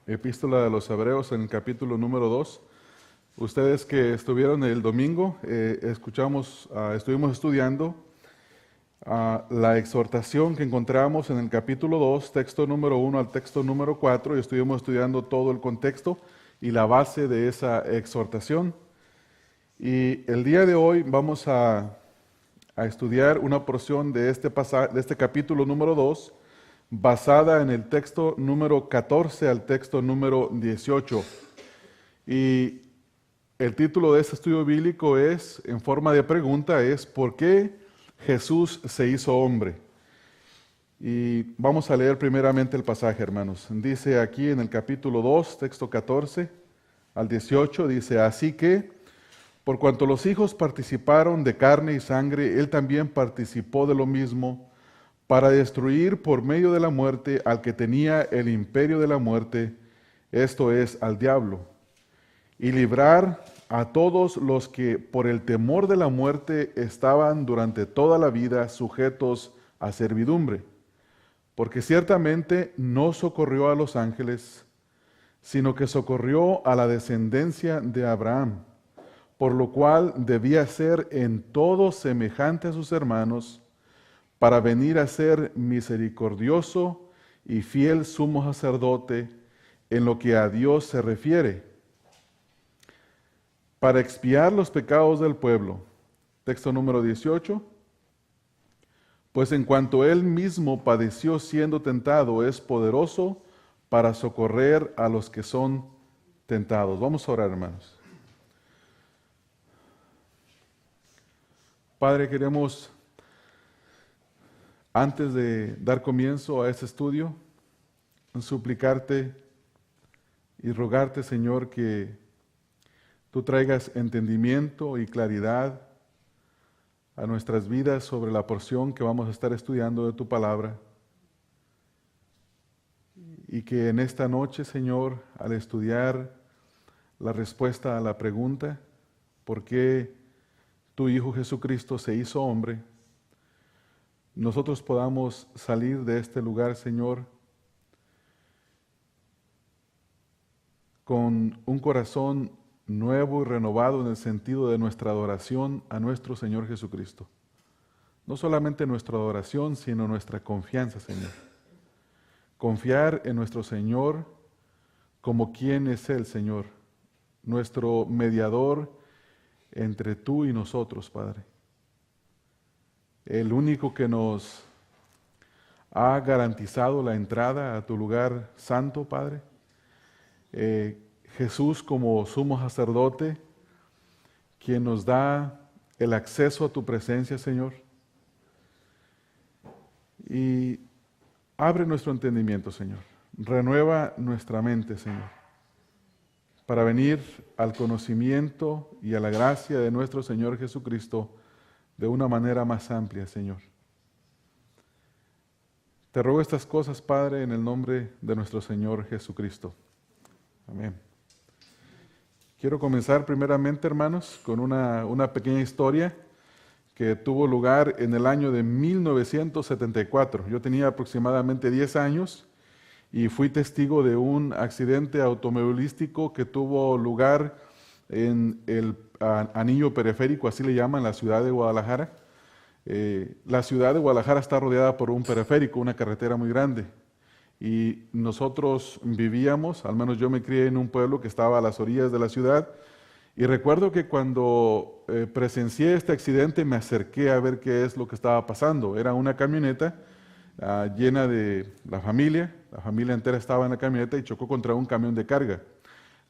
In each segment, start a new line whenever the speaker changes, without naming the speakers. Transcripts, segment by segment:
Epístola de los Hebreos en el capítulo número 2. Ustedes que estuvieron el domingo, estuvimos estudiando la exhortación que encontramos en el capítulo 2, texto número 1 al texto número 4, y estuvimos estudiando todo el contexto y la base de esa exhortación. Y el día de hoy vamos a estudiar una porción de este capítulo número 2, basada en el texto número 14 al texto número 18. Y el título de este estudio bíblico es, en forma de pregunta, es ¿por qué Jesús se hizo hombre? Y vamos a leer primeramente el pasaje, hermanos. Dice aquí en el capítulo 2, texto 14 al 18, dice, así que, por cuanto los hijos participaron de carne y sangre, él también participó de lo mismo, para destruir por medio de la muerte al que tenía el imperio de la muerte, esto es, al diablo, y librar a todos los que por el temor de la muerte estaban durante toda la vida sujetos a servidumbre. Porque ciertamente no socorrió a los ángeles, sino que socorrió a la descendencia de Abraham, por lo cual debía ser en todo semejante a sus hermanos, para venir a ser misericordioso y fiel sumo sacerdote en lo que a Dios se refiere, para expiar los pecados del pueblo. Texto número 18. Pues en cuanto él mismo padeció siendo tentado, es poderoso para socorrer a los que son tentados. Vamos a orar, hermanos. Padre, queremos, antes de dar comienzo a este estudio, suplicarte y rogarte, Señor, que tú traigas entendimiento y claridad a nuestras vidas sobre la porción que vamos a estar estudiando de tu palabra. Y que en esta noche, Señor, al estudiar la respuesta a la pregunta, ¿por qué tu Hijo Jesucristo se hizo hombre?, nosotros podamos salir de este lugar, Señor, con un corazón nuevo y renovado en el sentido de nuestra adoración a nuestro Señor Jesucristo. No solamente nuestra adoración, sino nuestra confianza, Señor. Confiar en nuestro Señor como quien es Él, Señor, nuestro mediador entre tú y nosotros, Padre. El único que nos ha garantizado la entrada a tu lugar santo, Padre. Jesús como sumo sacerdote, quien nos da el acceso a tu presencia, Señor. Y abre nuestro entendimiento, Señor. Renueva nuestra mente, Señor, para venir al conocimiento y a la gracia de nuestro Señor Jesucristo de una manera más amplia, Señor. Te ruego estas cosas, Padre, en el nombre de nuestro Señor Jesucristo. Amén. Quiero comenzar primeramente, hermanos, con una pequeña historia que tuvo lugar en el año de 1974. Yo tenía aproximadamente 10 años y fui testigo de un accidente automovilístico que tuvo lugar en el anillo periférico, así le llaman, la ciudad de Guadalajara. La ciudad de Guadalajara está rodeada por un periférico, una carretera muy grande. Y nosotros vivíamos, al menos yo me crié en un pueblo que estaba a las orillas de la ciudad. Y recuerdo que cuando presencié este accidente me acerqué a ver qué es lo que estaba pasando. Era una camioneta llena de la familia entera estaba en la camioneta y chocó contra un camión de carga.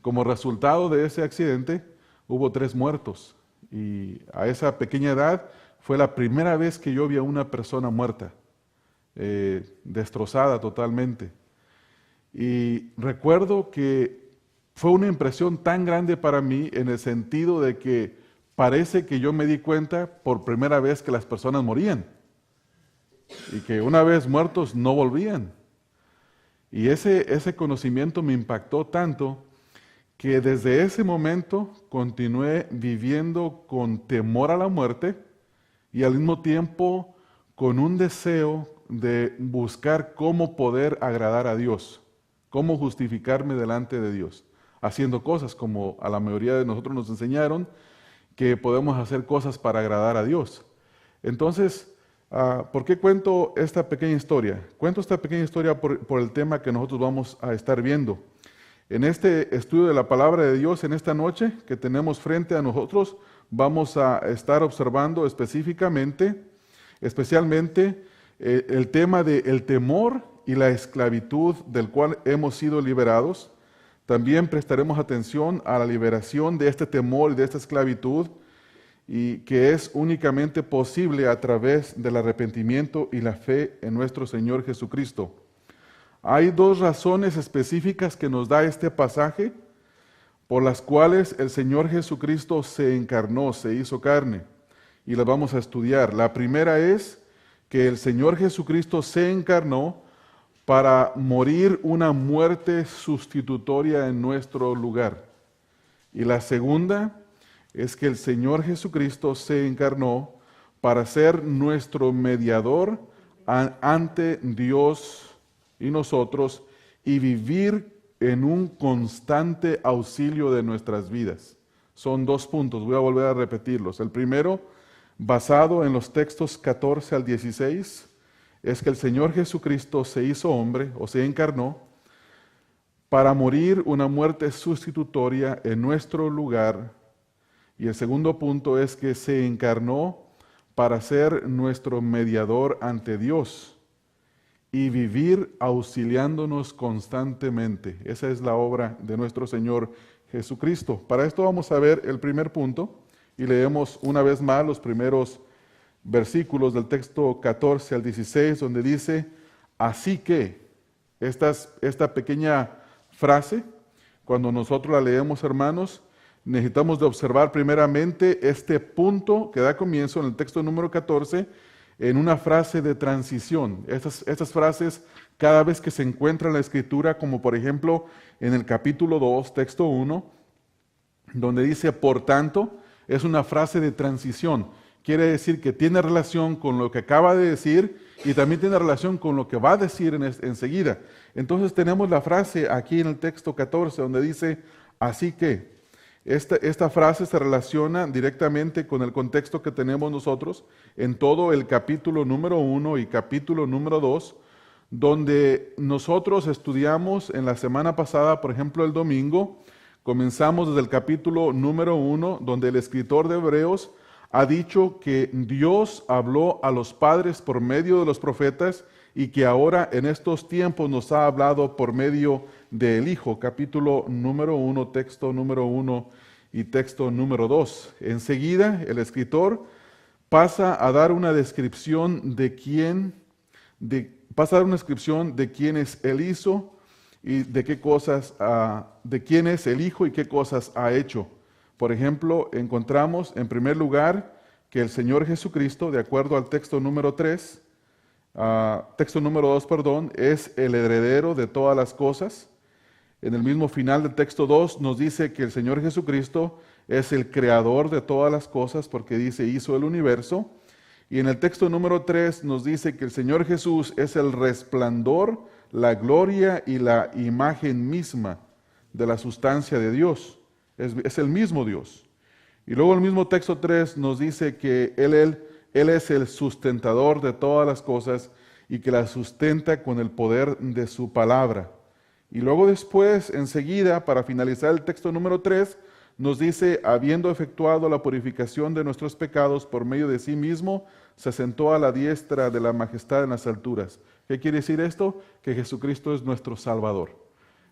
Como resultado de ese accidente hubo 3 muertos. Y a esa pequeña edad fue la primera vez que yo vi a una persona muerta, destrozada totalmente. Y recuerdo que fue una impresión tan grande para mí en el sentido de que parece que yo me di cuenta por primera vez que las personas morían y que una vez muertos no volvían. Y ese conocimiento me impactó tanto que desde ese momento continué viviendo con temor a la muerte y al mismo tiempo con un deseo de buscar cómo poder agradar a Dios, cómo justificarme delante de Dios, haciendo cosas como a la mayoría de nosotros nos enseñaron, que podemos hacer cosas para agradar a Dios. Entonces, ¿por qué cuento esta pequeña historia? Cuento esta pequeña historia por el tema que nosotros vamos a estar viendo. En este estudio de la palabra de Dios, en esta noche que tenemos frente a nosotros, vamos a estar observando especialmente el tema del temor y la esclavitud del cual hemos sido liberados. También prestaremos atención a la liberación de este temor y de esta esclavitud, y que es únicamente posible a través del arrepentimiento y la fe en nuestro Señor Jesucristo. Hay dos razones específicas que nos da este pasaje por las cuales el Señor Jesucristo se encarnó, se hizo carne, y las vamos a estudiar. La primera es que el Señor Jesucristo se encarnó para morir una muerte sustitutoria en nuestro lugar. Y la segunda es que el Señor Jesucristo se encarnó para ser nuestro mediador ante Dios y nosotros, y vivir en un constante auxilio de nuestras vidas. Son dos puntos, voy a volver a repetirlos. El primero, basado en los textos 14 al 16, es que el Señor Jesucristo se hizo hombre o se encarnó para morir una muerte sustitutoria en nuestro lugar. Y el segundo punto es que se encarnó para ser nuestro mediador ante Dios y vivir auxiliándonos constantemente. Esa es la obra de nuestro Señor Jesucristo. Para esto vamos a ver el primer punto y leemos una vez más los primeros versículos del texto 14 al 16, donde dice, así que, esta pequeña frase, cuando nosotros la leemos, hermanos, necesitamos de observar primeramente este punto que da comienzo en el texto número 14, en una frase de transición. Estas frases, cada vez que se encuentra en la Escritura, como por ejemplo en el capítulo 2, texto 1, donde dice, por tanto, es una frase de transición. Quiere decir que tiene relación con lo que acaba de decir y también tiene relación con lo que va a decir enseguida. Entonces tenemos la frase aquí en el texto 14 donde dice, así que. Esta frase se relaciona directamente con el contexto que tenemos nosotros en todo el capítulo número 1 y capítulo número 2, donde nosotros estudiamos en la semana pasada, por ejemplo el domingo, comenzamos desde el capítulo número 1, donde el escritor de Hebreos ha dicho que Dios habló a los padres por medio de los profetas y que ahora en estos tiempos nos ha hablado por medio del Hijo, capítulo número 1, texto número 1 y texto número 2. Enseguida el escritor pasa a dar una descripción de quién es Él hizo y de qué cosas, de quién es el Hijo y qué cosas ha hecho. Por ejemplo, encontramos en primer lugar que el Señor Jesucristo, de acuerdo al texto número 3, texto número 2, perdón, es el heredero de todas las cosas. En el mismo final del texto 2 nos dice que el Señor Jesucristo es el creador de todas las cosas porque dice hizo el universo. Y en el texto número 3 nos dice que el Señor Jesús es el resplandor, la gloria y la imagen misma de la sustancia de Dios. Es el mismo Dios. Y luego el mismo texto 3 nos dice que Él es el sustentador de todas las cosas y que las sustenta con el poder de su palabra. Y luego después, enseguida, para finalizar el texto número 3, nos dice, habiendo efectuado la purificación de nuestros pecados por medio de sí mismo, se sentó a la diestra de la majestad en las alturas. ¿Qué quiere decir esto? Que Jesucristo es nuestro Salvador.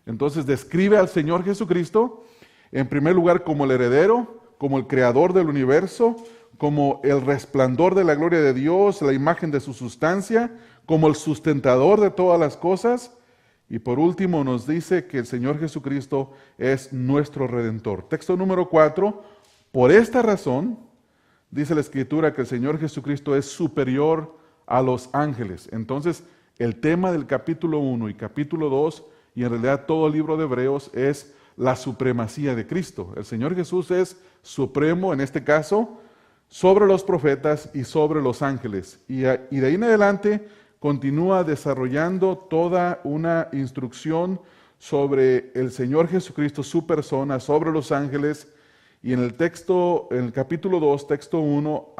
Entonces describe al Señor Jesucristo, en primer lugar, como el heredero, como el creador del universo, como el resplandor de la gloria de Dios, la imagen de su sustancia, como el sustentador de todas las cosas. Y por último nos dice que el Señor Jesucristo es nuestro Redentor. Texto número 4, por esta razón, dice la Escritura que el Señor Jesucristo es superior a los ángeles. Entonces, el tema del capítulo 1 y capítulo 2, y en realidad todo el libro de Hebreos, es la supremacía de Cristo. El Señor Jesús es supremo, en este caso, sobre los profetas y sobre los ángeles. Y de ahí en adelante continúa desarrollando toda una instrucción sobre el Señor Jesucristo, su persona, sobre los ángeles. Y en el texto, en el capítulo 2, texto 1,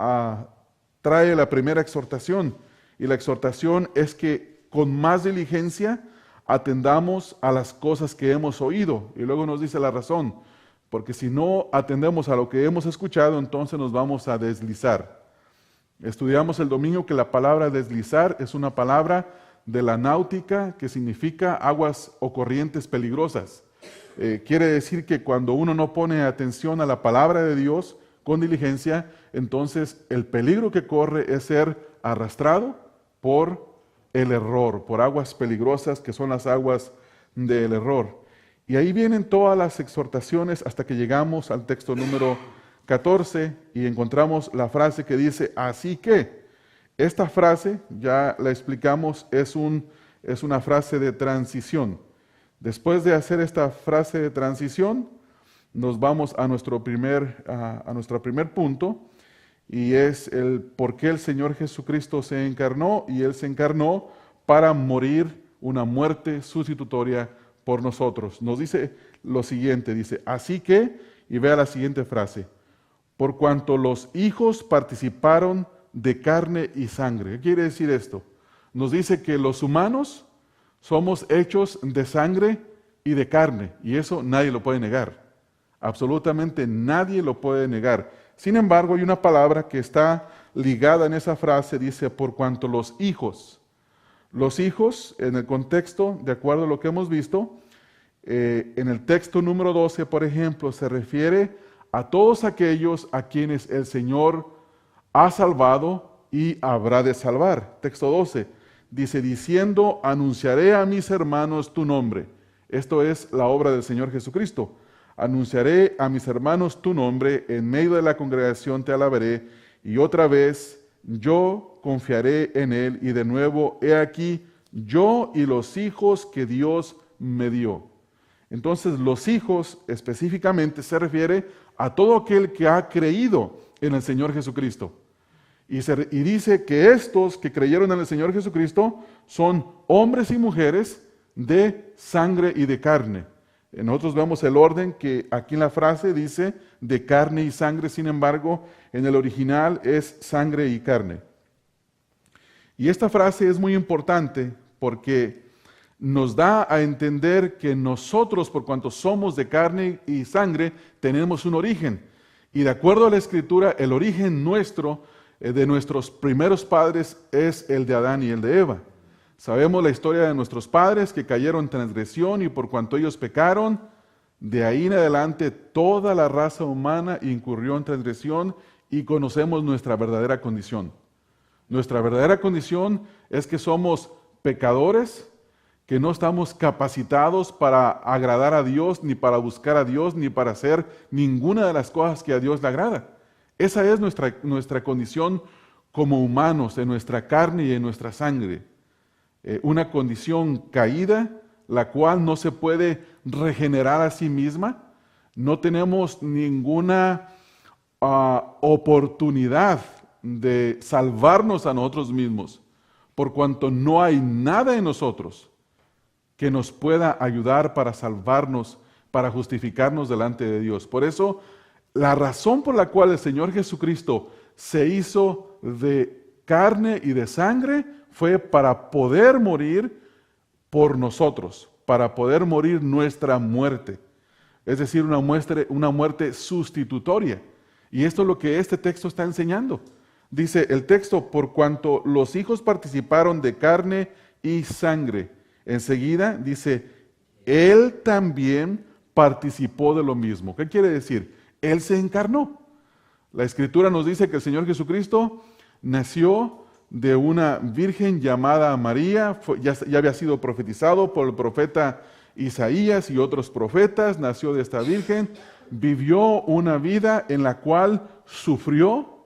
trae la primera exhortación. Y la exhortación es que con más diligencia atendamos a las cosas que hemos oído. Y luego nos dice la razón. Porque si no atendemos a lo que hemos escuchado, entonces nos vamos a deslizar. Estudiamos el domingo que la palabra deslizar es una palabra de la náutica que significa aguas o corrientes peligrosas. Quiere decir que cuando uno no pone atención a la palabra de Dios con diligencia, entonces el peligro que corre es ser arrastrado por el error, por aguas peligrosas que son las aguas del error. Y ahí vienen todas las exhortaciones hasta que llegamos al texto número 14 y encontramos la frase que dice, así que. Esta frase, ya la explicamos, es una frase de transición. Después de hacer esta frase de transición, nos vamos a nuestro primer punto, y es el por qué el Señor Jesucristo se encarnó, y Él se encarnó para morir una muerte sustitutoria por nosotros. Nos dice lo siguiente, dice, así que, y vea la siguiente frase, por cuanto los hijos participaron de carne y sangre. ¿Qué quiere decir esto? Nos dice que los humanos somos hechos de sangre y de carne, y eso nadie lo puede negar. Absolutamente nadie lo puede negar. Sin embargo, hay una palabra que está ligada en esa frase, dice, por cuanto los hijos. Los hijos, en el contexto, de acuerdo a lo que hemos visto, en el texto número 12, por ejemplo, se refiere a todos aquellos a quienes el Señor ha salvado y habrá de salvar. Texto 12, dice, diciendo, anunciaré a mis hermanos tu nombre. Esto es la obra del Señor Jesucristo. Anunciaré a mis hermanos tu nombre, en medio de la congregación te alabaré, y otra vez yo confiaré en él, y de nuevo, he aquí, yo y los hijos que Dios me dio. Entonces, los hijos específicamente se refiere a todo aquel que ha creído en el Señor Jesucristo. Y dice que estos que creyeron en el Señor Jesucristo son hombres y mujeres de sangre y de carne. Nosotros vemos el orden que aquí en la frase dice de carne y sangre, sin embargo, en el original es sangre y carne. Y esta frase es muy importante porque nos da a entender que nosotros, por cuanto somos de carne y sangre, tenemos un origen. Y de acuerdo a la Escritura, el origen nuestro, de nuestros primeros padres, es el de Adán y el de Eva. Sabemos la historia de nuestros padres que cayeron en transgresión y por cuanto ellos pecaron, de ahí en adelante toda la raza humana incurrió en transgresión y conocemos nuestra verdadera condición. Nuestra verdadera condición es que somos pecadores, que no estamos capacitados para agradar a Dios, ni para buscar a Dios, ni para hacer ninguna de las cosas que a Dios le agrada. Esa es nuestra condición como humanos, en nuestra carne y en nuestra sangre. Una condición caída, la cual no se puede regenerar a sí misma. No tenemos ninguna oportunidad de salvarnos a nosotros mismos, por cuanto no hay nada en nosotros que nos pueda ayudar para salvarnos, para justificarnos delante de Dios. Por eso, la razón por la cual el Señor Jesucristo se hizo de carne y de sangre fue para poder morir por nosotros, para poder morir nuestra muerte. Es decir, una muerte sustitutoria. Y esto es lo que este texto está enseñando. Dice el texto, por cuanto los hijos participaron de carne y sangre. Enseguida dice, Él también participó de lo mismo. ¿Qué quiere decir? Él se encarnó. La Escritura nos dice que el Señor Jesucristo nació de una virgen llamada María, ya había sido profetizado por el profeta Isaías y otros profetas, nació de esta virgen, vivió una vida en la cual sufrió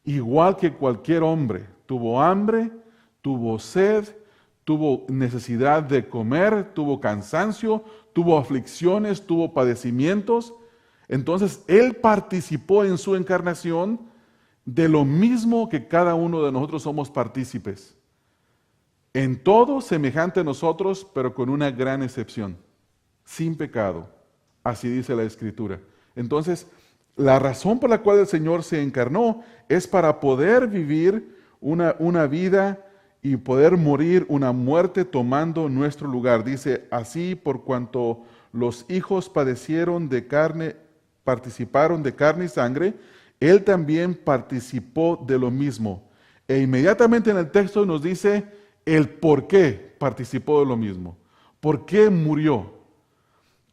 igual que cualquier hombre. Tuvo hambre, tuvo sed, tuvo necesidad de comer, tuvo cansancio, tuvo aflicciones, tuvo padecimientos. Entonces, Él participó en su encarnación de lo mismo que cada uno de nosotros somos partícipes. En todo semejante a nosotros, pero con una gran excepción. sin pecado. Así dice la Escritura. Entonces, la razón por la cual el Señor se encarnó es para poder vivir una vida y poder morir una muerte tomando nuestro lugar. Dice, así por cuanto los hijos padecieron de carne, participaron de carne y sangre, Él también participó de lo mismo. E inmediatamente en el texto nos dice el por qué participó de lo mismo. ¿Por qué murió?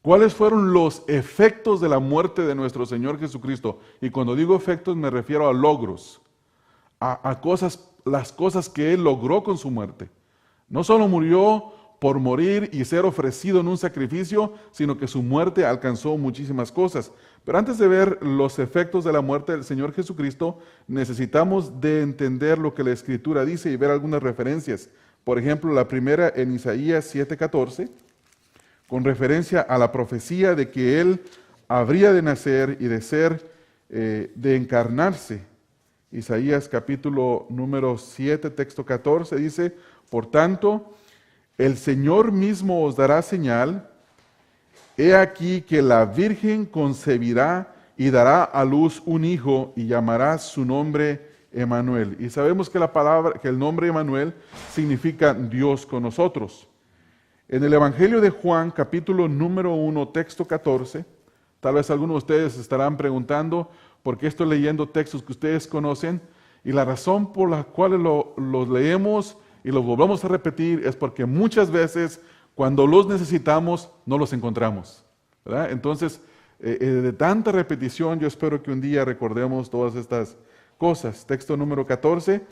¿Cuáles fueron los efectos de la muerte de nuestro Señor Jesucristo? Y cuando digo efectos me refiero a logros, a cosas, las cosas que Él logró con su muerte. No solo murió por morir y ser ofrecido en un sacrificio, sino que su muerte alcanzó muchísimas cosas. Pero antes de ver los efectos de la muerte del Señor Jesucristo, necesitamos de entender lo que la Escritura dice y ver algunas referencias. Por ejemplo, la primera en Isaías 7:14, con referencia a la profecía de que Él habría de nacer y de ser, de encarnarse. Isaías capítulo número 7, texto 14, dice, por tanto, el Señor mismo os dará señal, he aquí que la Virgen concebirá y dará a luz un hijo y llamará su nombre Emmanuel. Y sabemos que que el nombre Emmanuel significa Dios con nosotros. En el Evangelio de Juan, capítulo número 1, texto 14, tal vez algunos de ustedes estarán preguntando por qué estoy leyendo textos que ustedes conocen, y la razón por la cual los leemos y los volvemos a repetir es porque muchas veces cuando los necesitamos no los encontramos, ¿verdad? Entonces, de tanta repetición, yo espero que un día recordemos todas estas cosas. Texto número 14,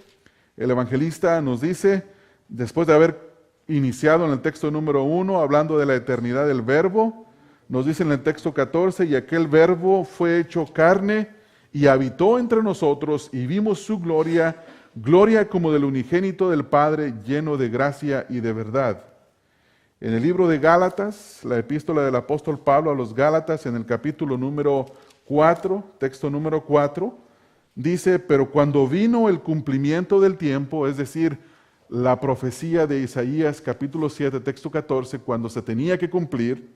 el evangelista nos dice, después de haber iniciado en el texto número 1, hablando de la eternidad del Verbo, nos dice en el texto 14, y aquel Verbo fue hecho carne y habitó entre nosotros y vimos su gloria, gloria como del unigénito del Padre, lleno de gracia y de verdad. En el libro de Gálatas, la epístola del apóstol Pablo a los Gálatas, en el capítulo número 4, texto número 4, dice, pero cuando vino el cumplimiento del tiempo, es decir, la profecía de Isaías capítulo 7, texto 14, cuando se tenía que cumplir,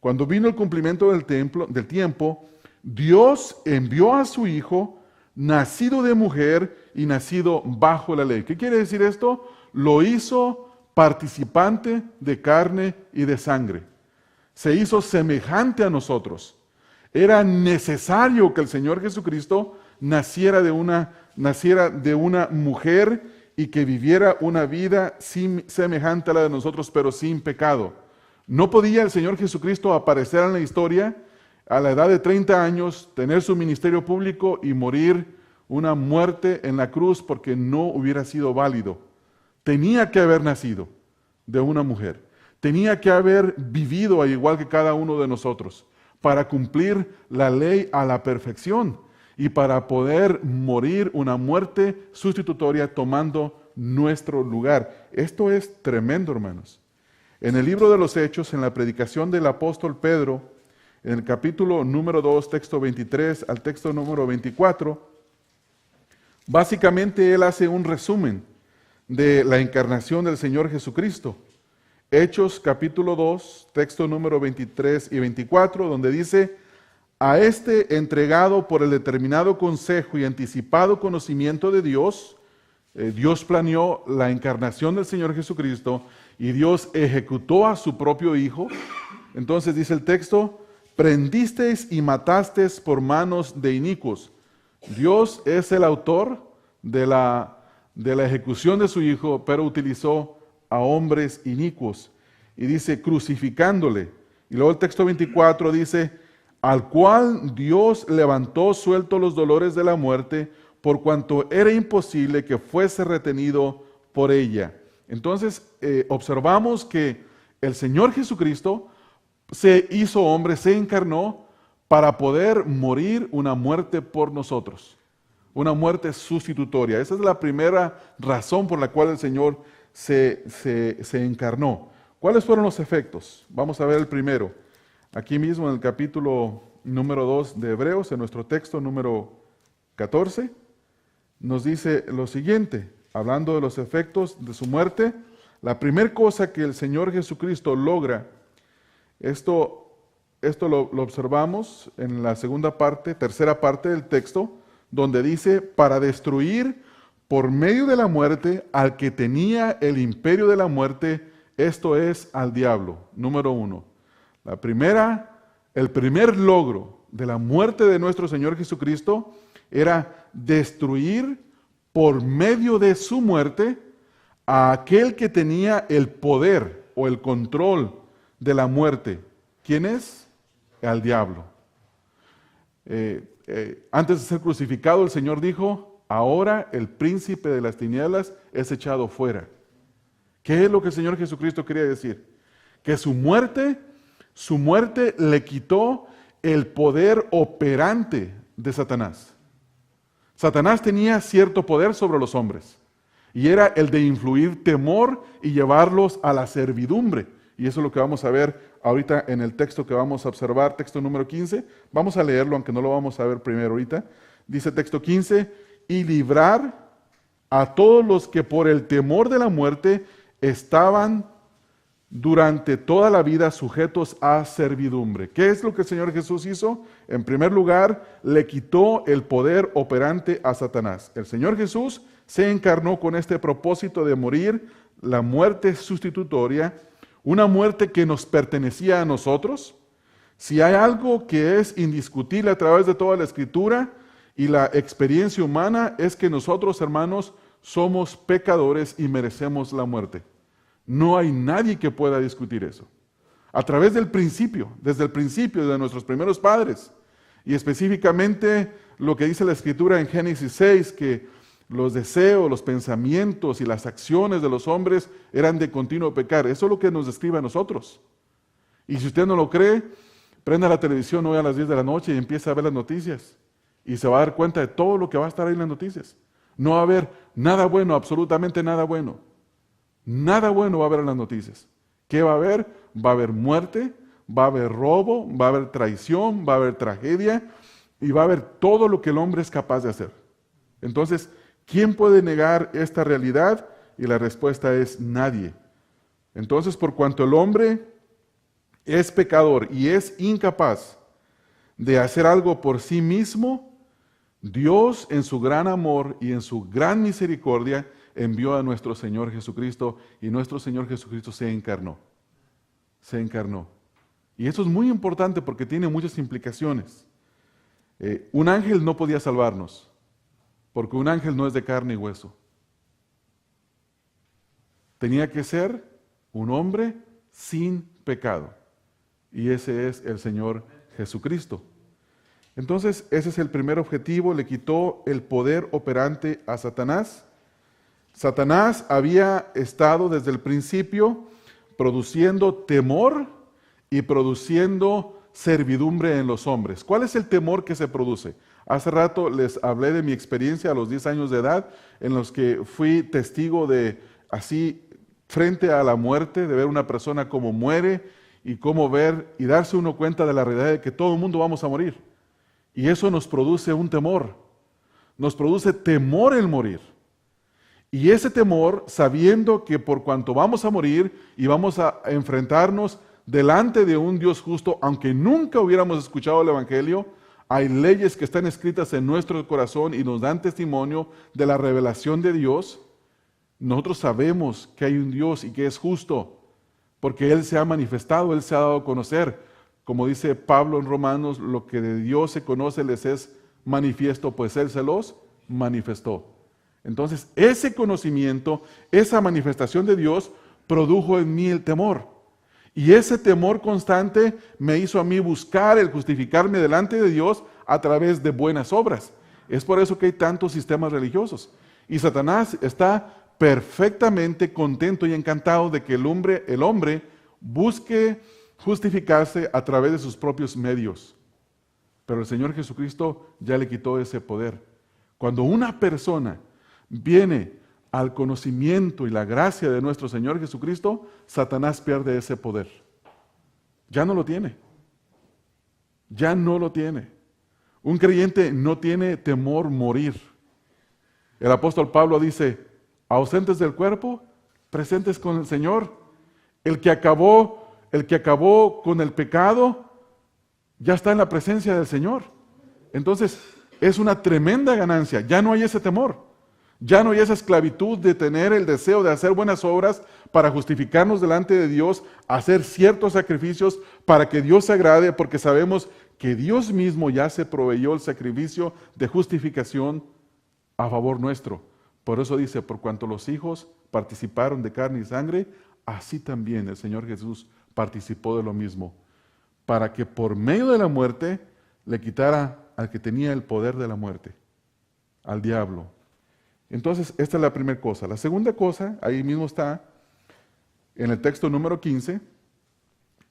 cuando vino el cumplimiento del tiempo, Dios envió a su Hijo, nacido de mujer y nacido bajo la ley. ¿Qué quiere decir esto? Lo hizo participante de carne y de sangre. Se hizo semejante a nosotros. Era necesario que el Señor Jesucristo naciera de una mujer y que viviera una vida semejante a la de nosotros, pero sin pecado. No podía el Señor Jesucristo aparecer en la historia a la edad de 30 años, tener su ministerio público y morir una muerte en la cruz porque no hubiera sido válido. Tenía que haber nacido de una mujer. Tenía que haber vivido al igual que cada uno de nosotros para cumplir la ley a la perfección y para poder morir una muerte sustitutoria tomando nuestro lugar. Esto es tremendo, hermanos. En el libro de los Hechos, en la predicación del apóstol Pedro, en el capítulo número 2, texto 23 al texto número 24, básicamente él hace un resumen de la encarnación del Señor Jesucristo. Hechos capítulo 2, texto número 23 y 24, donde dice, a este entregado por el determinado consejo y anticipado conocimiento de Dios, Dios planeó la encarnación del Señor Jesucristo y Dios ejecutó a su propio Hijo. Entonces dice el texto, prendisteis y matasteis por manos de inicuos. Dios es el autor de la ejecución de su Hijo, pero utilizó a hombres inicuos. Y dice, crucificándole. Y luego el texto 24 dice, al cual Dios levantó suelto los dolores de la muerte, por cuanto era imposible que fuese retenido por ella. Entonces, observamos que el Señor Jesucristo se hizo hombre, se encarnó para poder morir una muerte por nosotros, una muerte sustitutoria. Esa es la primera razón por la cual el Señor se encarnó. ¿Cuáles fueron los efectos? Vamos a ver el primero. Aquí mismo en el capítulo número 2 de Hebreos, en nuestro texto número 14, nos dice lo siguiente, hablando de los efectos de su muerte. La primera cosa que el Señor Jesucristo logra Esto lo observamos en la tercera parte del texto, donde dice, para destruir por medio de la muerte al que tenía el imperio de la muerte, esto es, al diablo. Número 1. El primer logro de la muerte de nuestro Señor Jesucristo era destruir por medio de su muerte a aquel que tenía el poder o el control de la muerte. ¿Quién es? Al diablo. Antes de ser crucificado, el Señor dijo, ahora el príncipe de las tinieblas es echado fuera. ¿Qué es lo que el Señor Jesucristo quería decir? Que su muerte le quitó el poder operante de Satanás. Satanás tenía cierto poder sobre los hombres, y era el de influir temor y llevarlos a la servidumbre. Y eso es lo que vamos a ver ahorita en el texto que vamos a observar, texto número 15. Vamos a leerlo, aunque no lo vamos a ver primero ahorita. Dice texto 15, y librar a todos los que por el temor de la muerte estaban durante toda la vida sujetos a servidumbre. ¿Qué es lo que el Señor Jesús hizo? En primer lugar, le quitó el poder operante a Satanás. El Señor Jesús se encarnó con este propósito de morir la muerte sustitutoria, una muerte que nos pertenecía a nosotros. Si hay algo que es indiscutible a través de toda la Escritura y la experiencia humana, es que nosotros, hermanos, somos pecadores y merecemos la muerte. No hay nadie que pueda discutir eso. A través del principio, desde el principio de nuestros primeros padres, y específicamente lo que dice la Escritura en Génesis 6, que los deseos, los pensamientos y las acciones de los hombres eran de continuo pecar. Eso es lo que nos describe a nosotros. Y si usted no lo cree, prenda la televisión hoy a las 10 de la noche y empiece a ver las noticias. Y se va a dar cuenta de todo lo que va a estar ahí en las noticias. No va a haber nada bueno, absolutamente nada bueno. Nada bueno va a haber en las noticias. ¿Qué va a haber? Va a haber muerte, va a haber robo, va a haber traición, va a haber tragedia y va a haber todo lo que el hombre es capaz de hacer. Entonces, ¿quién puede negar esta realidad? Y la respuesta es nadie. Entonces, por cuanto el hombre es pecador y es incapaz de hacer algo por sí mismo, Dios en su gran amor y en su gran misericordia envió a nuestro Señor Jesucristo, y nuestro Señor Jesucristo se encarnó. Se encarnó. Y eso es muy importante porque tiene muchas implicaciones. Un ángel no podía salvarnos, porque un ángel no es de carne y hueso. Tenía que ser un hombre sin pecado. Y ese es el Señor Jesucristo. Entonces, ese es el primer objetivo, le quitó el poder operante a Satanás. Satanás había estado desde el principio produciendo temor y produciendo servidumbre en los hombres. ¿Cuál es el temor que se produce? Hace rato les hablé de mi experiencia a los 10 años de edad, en los que fui testigo de así frente a la muerte, de ver una persona cómo muere y cómo ver y darse uno cuenta de la realidad de que todo el mundo vamos a morir. Y eso nos produce un temor, nos produce temor el morir. Y ese temor, sabiendo que por cuanto vamos a morir y vamos a enfrentarnos delante de un Dios justo, aunque nunca hubiéramos escuchado el Evangelio, hay leyes que están escritas en nuestro corazón y nos dan testimonio de la revelación de Dios. Nosotros sabemos que hay un Dios y que es justo, porque Él se ha manifestado, Él se ha dado a conocer. Como dice Pablo en Romanos, lo que de Dios se conoce les es manifiesto, pues Él se los manifestó. Entonces, ese conocimiento, esa manifestación de Dios, produjo en mí el temor. Y ese temor constante me hizo a mí buscar el justificarme delante de Dios a través de buenas obras. Es por eso que hay tantos sistemas religiosos. Y Satanás está perfectamente contento y encantado de que el hombre busque justificarse a través de sus propios medios. Pero el Señor Jesucristo ya le quitó ese poder. Cuando una persona viene al conocimiento y la gracia de nuestro Señor Jesucristo, Satanás pierde ese poder. Ya no lo tiene. Ya no lo tiene. Un creyente no tiene temor morir. El apóstol Pablo dice, ausentes del cuerpo, presentes con el Señor. El que acabó el que acabó con el pecado, ya está en la presencia del Señor. Entonces, es una tremenda ganancia. Ya no hay ese temor. Ya no hay esa esclavitud de tener el deseo de hacer buenas obras para justificarnos delante de Dios, hacer ciertos sacrificios para que Dios se agrade, porque sabemos que Dios mismo ya se proveyó el sacrificio de justificación a favor nuestro. Por eso dice, por cuanto los hijos participaron de carne y sangre, así también el Señor Jesús participó de lo mismo, para que por medio de la muerte le quitara al que tenía el poder de la muerte, al diablo. Entonces, esta es la primera cosa. La segunda cosa, ahí mismo está, en el texto número 15,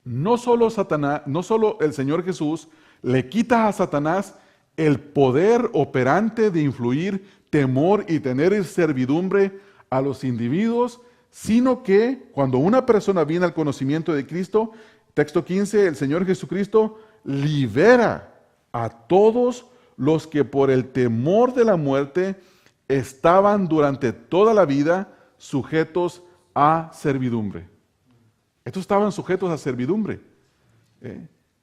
no solo el Señor Jesús le quita a Satanás el poder operante de influir temor y tener servidumbre a los individuos, sino que cuando una persona viene al conocimiento de Cristo, texto 15, el Señor Jesucristo libera a todos los que por el temor de la muerte estaban durante toda la vida sujetos a servidumbre. Estos estaban sujetos a servidumbre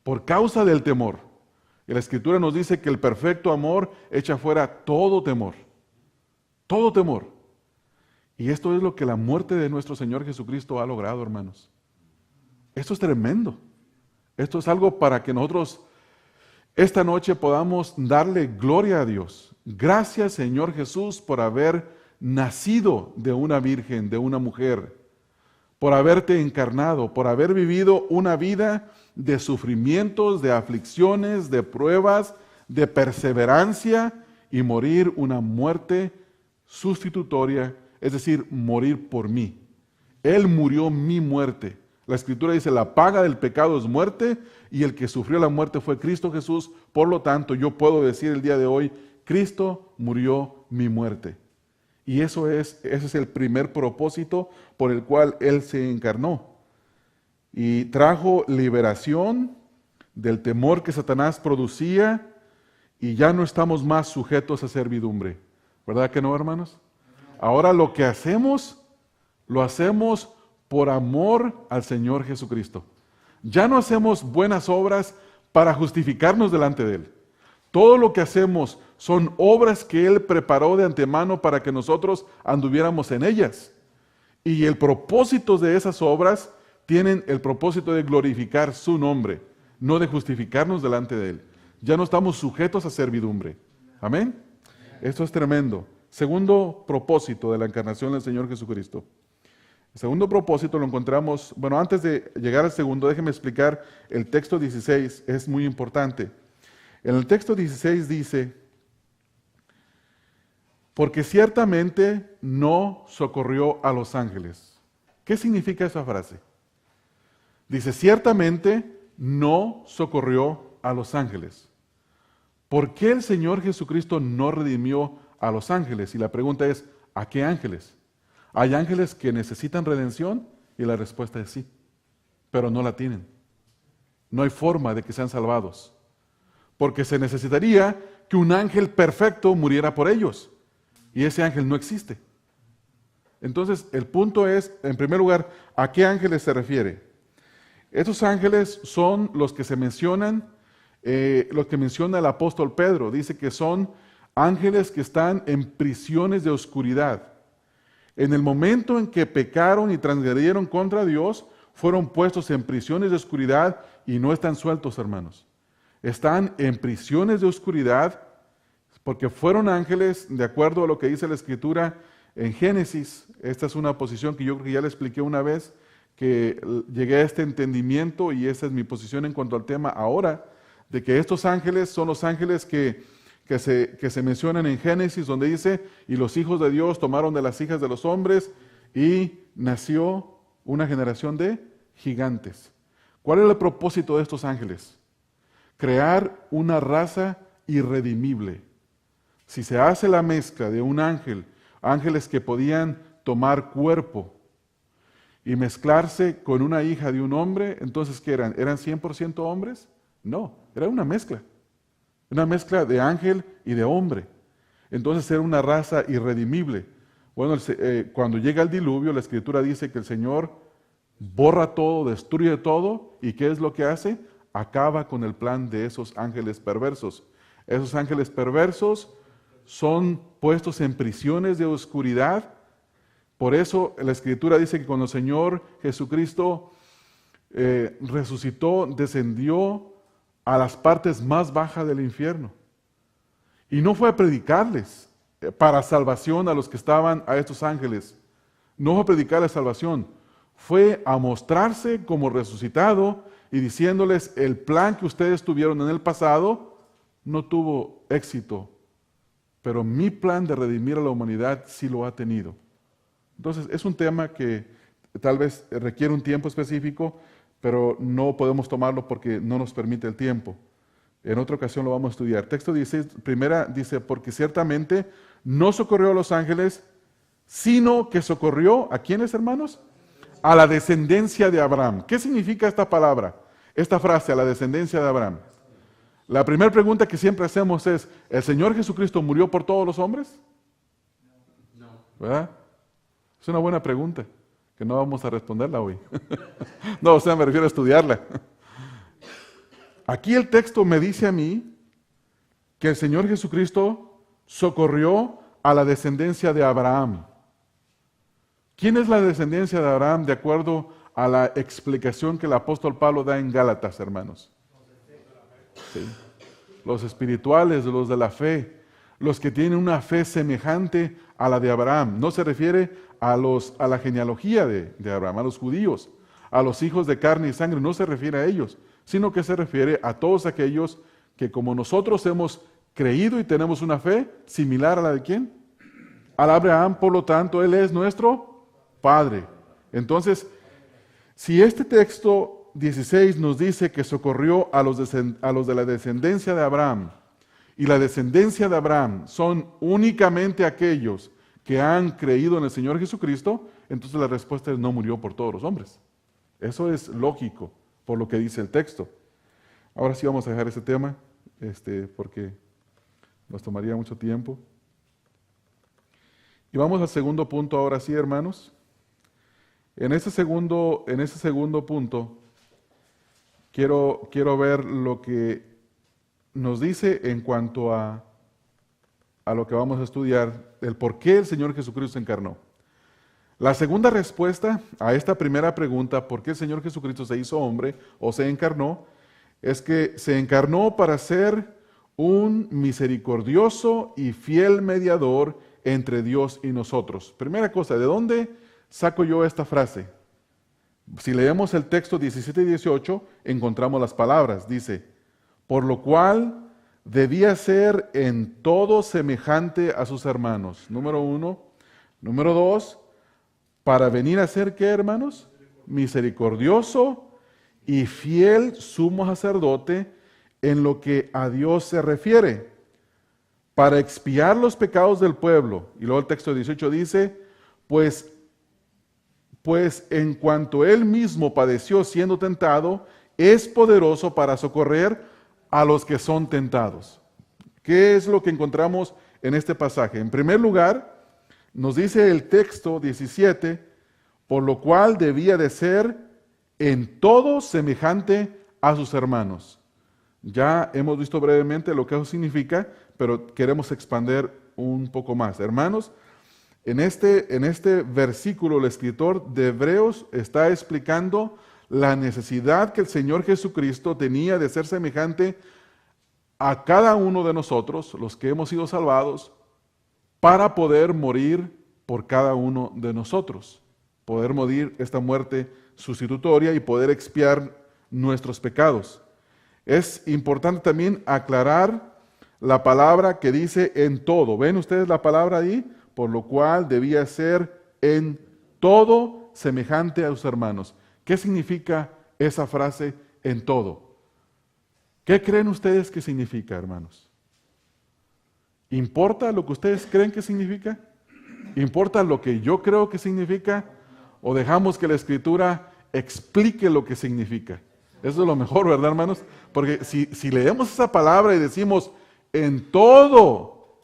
por causa del temor. Y la Escritura nos dice que el perfecto amor echa fuera todo temor. Todo temor. Y esto es lo que la muerte de nuestro Señor Jesucristo ha logrado, hermanos. Esto es tremendo. Esto es algo para que nosotros esta noche podamos darle gloria a Dios. Gracias, Señor Jesús, por haber nacido de una virgen, de una mujer, por haberte encarnado, por haber vivido una vida de sufrimientos, de aflicciones, de pruebas, de perseverancia y morir una muerte sustitutoria, es decir, morir por mí. Él murió mi muerte. La Escritura dice, la paga del pecado es muerte, y el que sufrió la muerte fue Cristo Jesús. Por lo tanto, yo puedo decir el día de hoy, Cristo murió mi muerte. Y ese es el primer propósito por el cual Él se encarnó. Y trajo liberación del temor que Satanás producía, y ya no estamos más sujetos a servidumbre. ¿Verdad que no, hermanos? Ahora lo que hacemos, lo hacemos por amor al Señor Jesucristo. Ya no hacemos buenas obras para justificarnos delante de Él. Todo lo que hacemos son obras que Él preparó de antemano para que nosotros anduviéramos en ellas. Y el propósito de esas obras tienen el propósito de glorificar su nombre, no de justificarnos delante de Él. Ya no estamos sujetos a servidumbre. Amén. Esto es tremendo. Segundo propósito de la encarnación del Señor Jesucristo. El segundo propósito lo encontramos, bueno, antes de llegar al segundo, déjeme explicar el texto 16, es muy importante. En el texto 16 dice, porque ciertamente no socorrió a los ángeles. ¿Qué significa esa frase? Dice, ciertamente no socorrió a los ángeles. ¿Por qué el Señor Jesucristo no redimió a los ángeles? Y la pregunta es, ¿a qué ángeles? ¿Hay ángeles que necesitan redención? Y la respuesta es sí, pero no la tienen. No hay forma de que sean salvados, porque se necesitaría que un ángel perfecto muriera por ellos, y ese ángel no existe. Entonces, el punto es, en primer lugar, ¿a qué ángeles se refiere? Estos ángeles son los que se mencionan, los que menciona el apóstol Pedro. Dice que son ángeles que están en prisiones de oscuridad. En el momento en que pecaron y transgredieron contra Dios, fueron puestos en prisiones de oscuridad y no están sueltos, hermanos. Están en prisiones de oscuridad porque fueron ángeles, de acuerdo a lo que dice la Escritura en Génesis. Esta es una posición que yo creo que ya le expliqué una vez, que llegué a este entendimiento, y esta es mi posición en cuanto al tema ahora, de que estos ángeles son los ángeles que se mencionan en Génesis, donde dice, y los hijos de Dios tomaron de las hijas de los hombres, y nació una generación de gigantes. ¿Cuál es el propósito de estos ángeles? Crear una raza irredimible. Si se hace la mezcla de un ángel, ángeles que podían tomar cuerpo y mezclarse con una hija de un hombre, entonces ¿qué eran? ¿Eran 100% hombres? No, era una mezcla de ángel y de hombre. Entonces era una raza irredimible. Bueno, cuando llega el diluvio, la Escritura dice que el Señor borra todo, destruye todo, ¿y qué es lo que hace? Acaba con el plan de esos ángeles perversos. Esos ángeles perversos son puestos en prisiones de oscuridad. Por eso la Escritura dice que cuando el Señor Jesucristo resucitó, descendió a las partes más bajas del infierno. Y no fue a predicarles para salvación a los que estaban, a estos ángeles. No fue a predicarles salvación. Fue a mostrarse como resucitado y diciéndoles: el plan que ustedes tuvieron en el pasado no tuvo éxito, pero mi plan de redimir a la humanidad sí lo ha tenido. Entonces es un tema que tal vez requiere un tiempo específico, pero no podemos tomarlo porque no nos permite el tiempo. En otra ocasión lo vamos a estudiar. Texto 16, primera dice: porque ciertamente no socorrió a los ángeles, sino que socorrió, ¿a quiénes, hermanos? A la descendencia de Abraham. ¿Qué significa esta palabra? Esta frase, a la descendencia de Abraham. La primera pregunta que siempre hacemos es: ¿el Señor Jesucristo murió por todos los hombres? No. ¿Verdad? Es una buena pregunta, que no vamos a responderla hoy. No, o sea, me refiero a estudiarla. Aquí el texto me dice a mí que el Señor Jesucristo socorrió a la descendencia de Abraham. ¿Quién es la descendencia de Abraham de acuerdo a la explicación que el apóstol Pablo da en Gálatas, hermanos? Sí. Los espirituales, los de la fe, los que tienen una fe semejante a la de Abraham. No se refiere a la genealogía de Abraham, a los judíos, a los hijos de carne y sangre, no se refiere a ellos, sino que se refiere a todos aquellos que, como nosotros hemos creído y tenemos una fe similar a la de ¿quién? A la de Abraham. Por lo tanto, Él es nuestro Padre. Entonces, si este texto 16 nos dice que socorrió a los de la descendencia de Abraham, y la descendencia de Abraham son únicamente aquellos que han creído en el Señor Jesucristo, entonces la respuesta es: no murió por todos los hombres. Eso es lógico por lo que dice el texto. Ahora sí vamos a dejar ese tema, porque nos tomaría mucho tiempo. Y vamos al segundo punto ahora sí, hermanos. En ese segundo punto, quiero ver lo que nos dice en cuanto a lo que vamos a estudiar, el por qué el Señor Jesucristo se encarnó. La segunda respuesta a esta primera pregunta, ¿por qué el Señor Jesucristo se hizo hombre o se encarnó?, es que se encarnó para ser un misericordioso y fiel mediador entre Dios y nosotros. Primera cosa, ¿de dónde saco yo esta frase? Si leemos el texto 17 y 18, encontramos las palabras. Dice: por lo cual debía ser en todo semejante a sus hermanos. Número 1. Número 2, para venir a ser, ¿qué, hermanos? Misericordioso y fiel sumo sacerdote en lo que a Dios se refiere, para expiar los pecados del pueblo. Y luego el texto 18 dice: pues en cuanto él mismo padeció siendo tentado, es poderoso para socorrer a los que son tentados. ¿Qué es lo que encontramos en este pasaje? En primer lugar, nos dice el texto 17, por lo cual debía de ser en todo semejante a sus hermanos. Ya hemos visto brevemente lo que eso significa, pero queremos expander un poco más. Hermanos, en este versículo el escritor de Hebreos está explicando la necesidad que el Señor Jesucristo tenía de ser semejante a cada uno de nosotros, los que hemos sido salvados, para poder morir por cada uno de nosotros, poder morir esta muerte sustitutoria y poder expiar nuestros pecados. Es importante también aclarar la palabra que dice en todo. ¿Ven ustedes la palabra ahí? Por lo cual debía ser en todo semejante a sus hermanos. ¿Qué significa esa frase en todo? ¿Qué creen ustedes que significa, hermanos? ¿Importa lo que ustedes creen que significa? ¿Importa lo que yo creo que significa? ¿O dejamos que la Escritura explique lo que significa? Eso es lo mejor, ¿verdad, hermanos? Porque si leemos esa palabra y decimos en todo,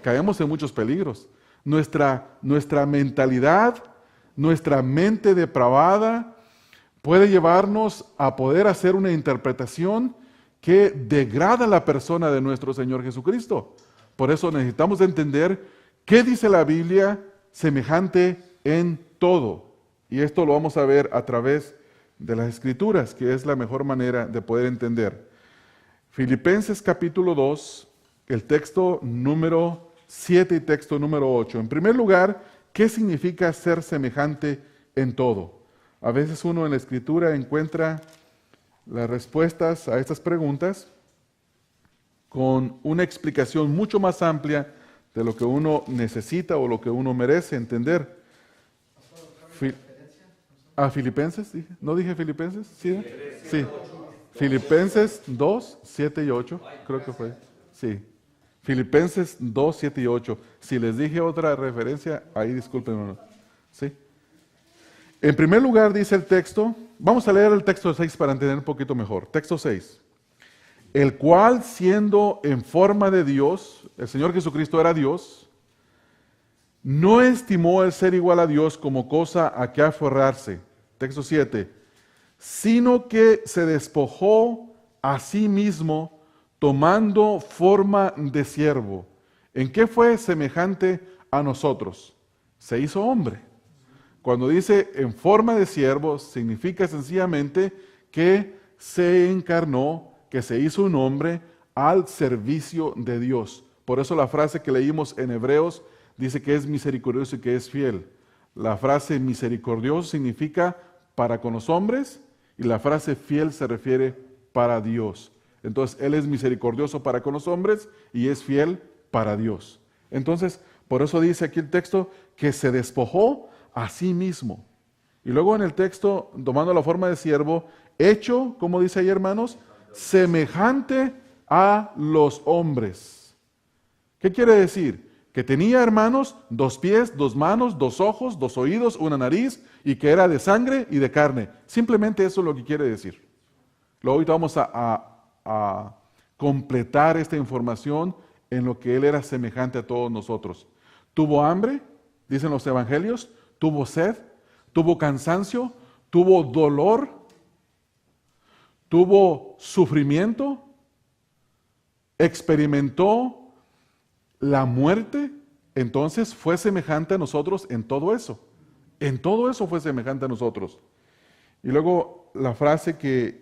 caemos en muchos peligros. Nuestra mentalidad, nuestra mente depravada, puede llevarnos a poder hacer una interpretación que degrada la persona de nuestro Señor Jesucristo. Por eso necesitamos entender qué dice la Biblia semejante en todo. Y esto lo vamos a ver a través de las Escrituras, que es la mejor manera de poder entender. Filipenses capítulo 2, el texto número 7 y texto número 8. En primer lugar, ¿qué significa ser semejante en todo? A veces uno en la Escritura encuentra las respuestas a estas preguntas con una explicación mucho más amplia de lo que uno necesita o lo que uno merece entender. ¿A Filipenses? Dije. ¿No dije Filipenses? Sí. Sí. Filipenses 2, 7 y 8, creo que fue. Sí. Filipenses 2, 7 y 8. Si les dije otra referencia, ahí discúlpenme. ¿Sí? En primer lugar dice el texto, vamos a leer el texto 6 para entender un poquito mejor. Texto 6. El cual siendo en forma de Dios, el Señor Jesucristo era Dios, no estimó el ser igual a Dios como cosa a que aferrarse. Texto 7. Sino que se despojó a sí mismo tomando forma de siervo. ¿En qué fue semejante a nosotros? Se hizo hombre. Cuando dice en forma de siervo, significa sencillamente que se encarnó, que se hizo un hombre al servicio de Dios. Por eso la frase que leímos en Hebreos dice que es misericordioso y que es fiel. La frase misericordioso significa para con los hombres y la frase fiel se refiere para Dios. Entonces, Él es misericordioso para con los hombres y es fiel para Dios. Entonces, por eso dice aquí el texto que se despojó a sí mismo. Y luego en el texto, tomando la forma de siervo, hecho, como dice ahí hermanos, semejante a los hombres. ¿Qué quiere decir? Que tenía, hermanos, 2 pies, 2 manos, 2 ojos, 2 oídos, una nariz, y que era de sangre y de carne. Simplemente eso es lo que quiere decir. Luego ahorita vamos a completar esta información en lo que Él era semejante a todos nosotros. Tuvo hambre, dicen los evangelios, tuvo sed, tuvo cansancio, tuvo dolor, tuvo sufrimiento, experimentó la muerte. Entonces fue semejante a nosotros en todo eso. En todo eso fue semejante a nosotros. Y luego la frase que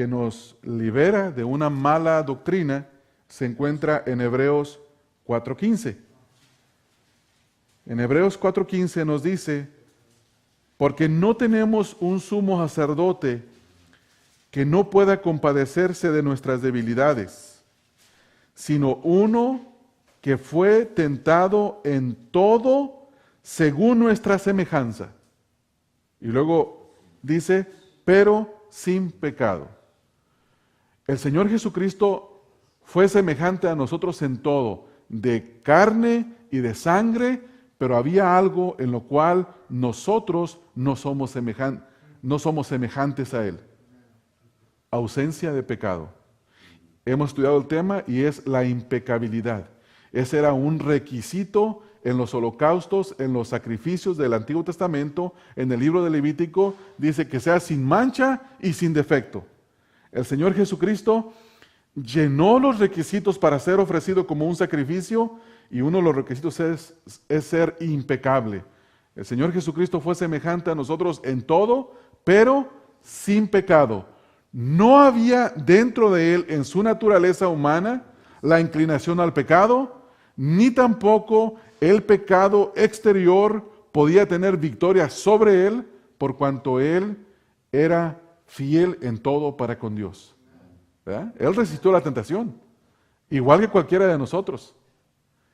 nos libera de una mala doctrina se encuentra en Hebreos 4:15. En Hebreos 4:15 nos dice, porque no tenemos un sumo sacerdote que no pueda compadecerse de nuestras debilidades, sino uno que fue tentado en todo según nuestra semejanza. Y luego dice, pero sin pecado. El Señor Jesucristo fue semejante a nosotros en todo, de carne y de sangre, pero había algo en lo cual nosotros no somos semejantes a Él. Ausencia de pecado. Hemos estudiado el tema y es la impecabilidad. Ese era un requisito en los holocaustos, en los sacrificios del Antiguo Testamento. En el libro de Levítico dice que sea sin mancha y sin defecto. El Señor Jesucristo llenó los requisitos para ser ofrecido como un sacrificio y uno de los requisitos es ser impecable. El Señor Jesucristo fue semejante a nosotros en todo, pero sin pecado. No había dentro de Él, en su naturaleza humana, la inclinación al pecado, ni tampoco el pecado exterior podía tener victoria sobre Él, por cuanto Él era fiel en todo para con Dios. ¿Verdad? Él resistió la tentación, igual que cualquiera de nosotros.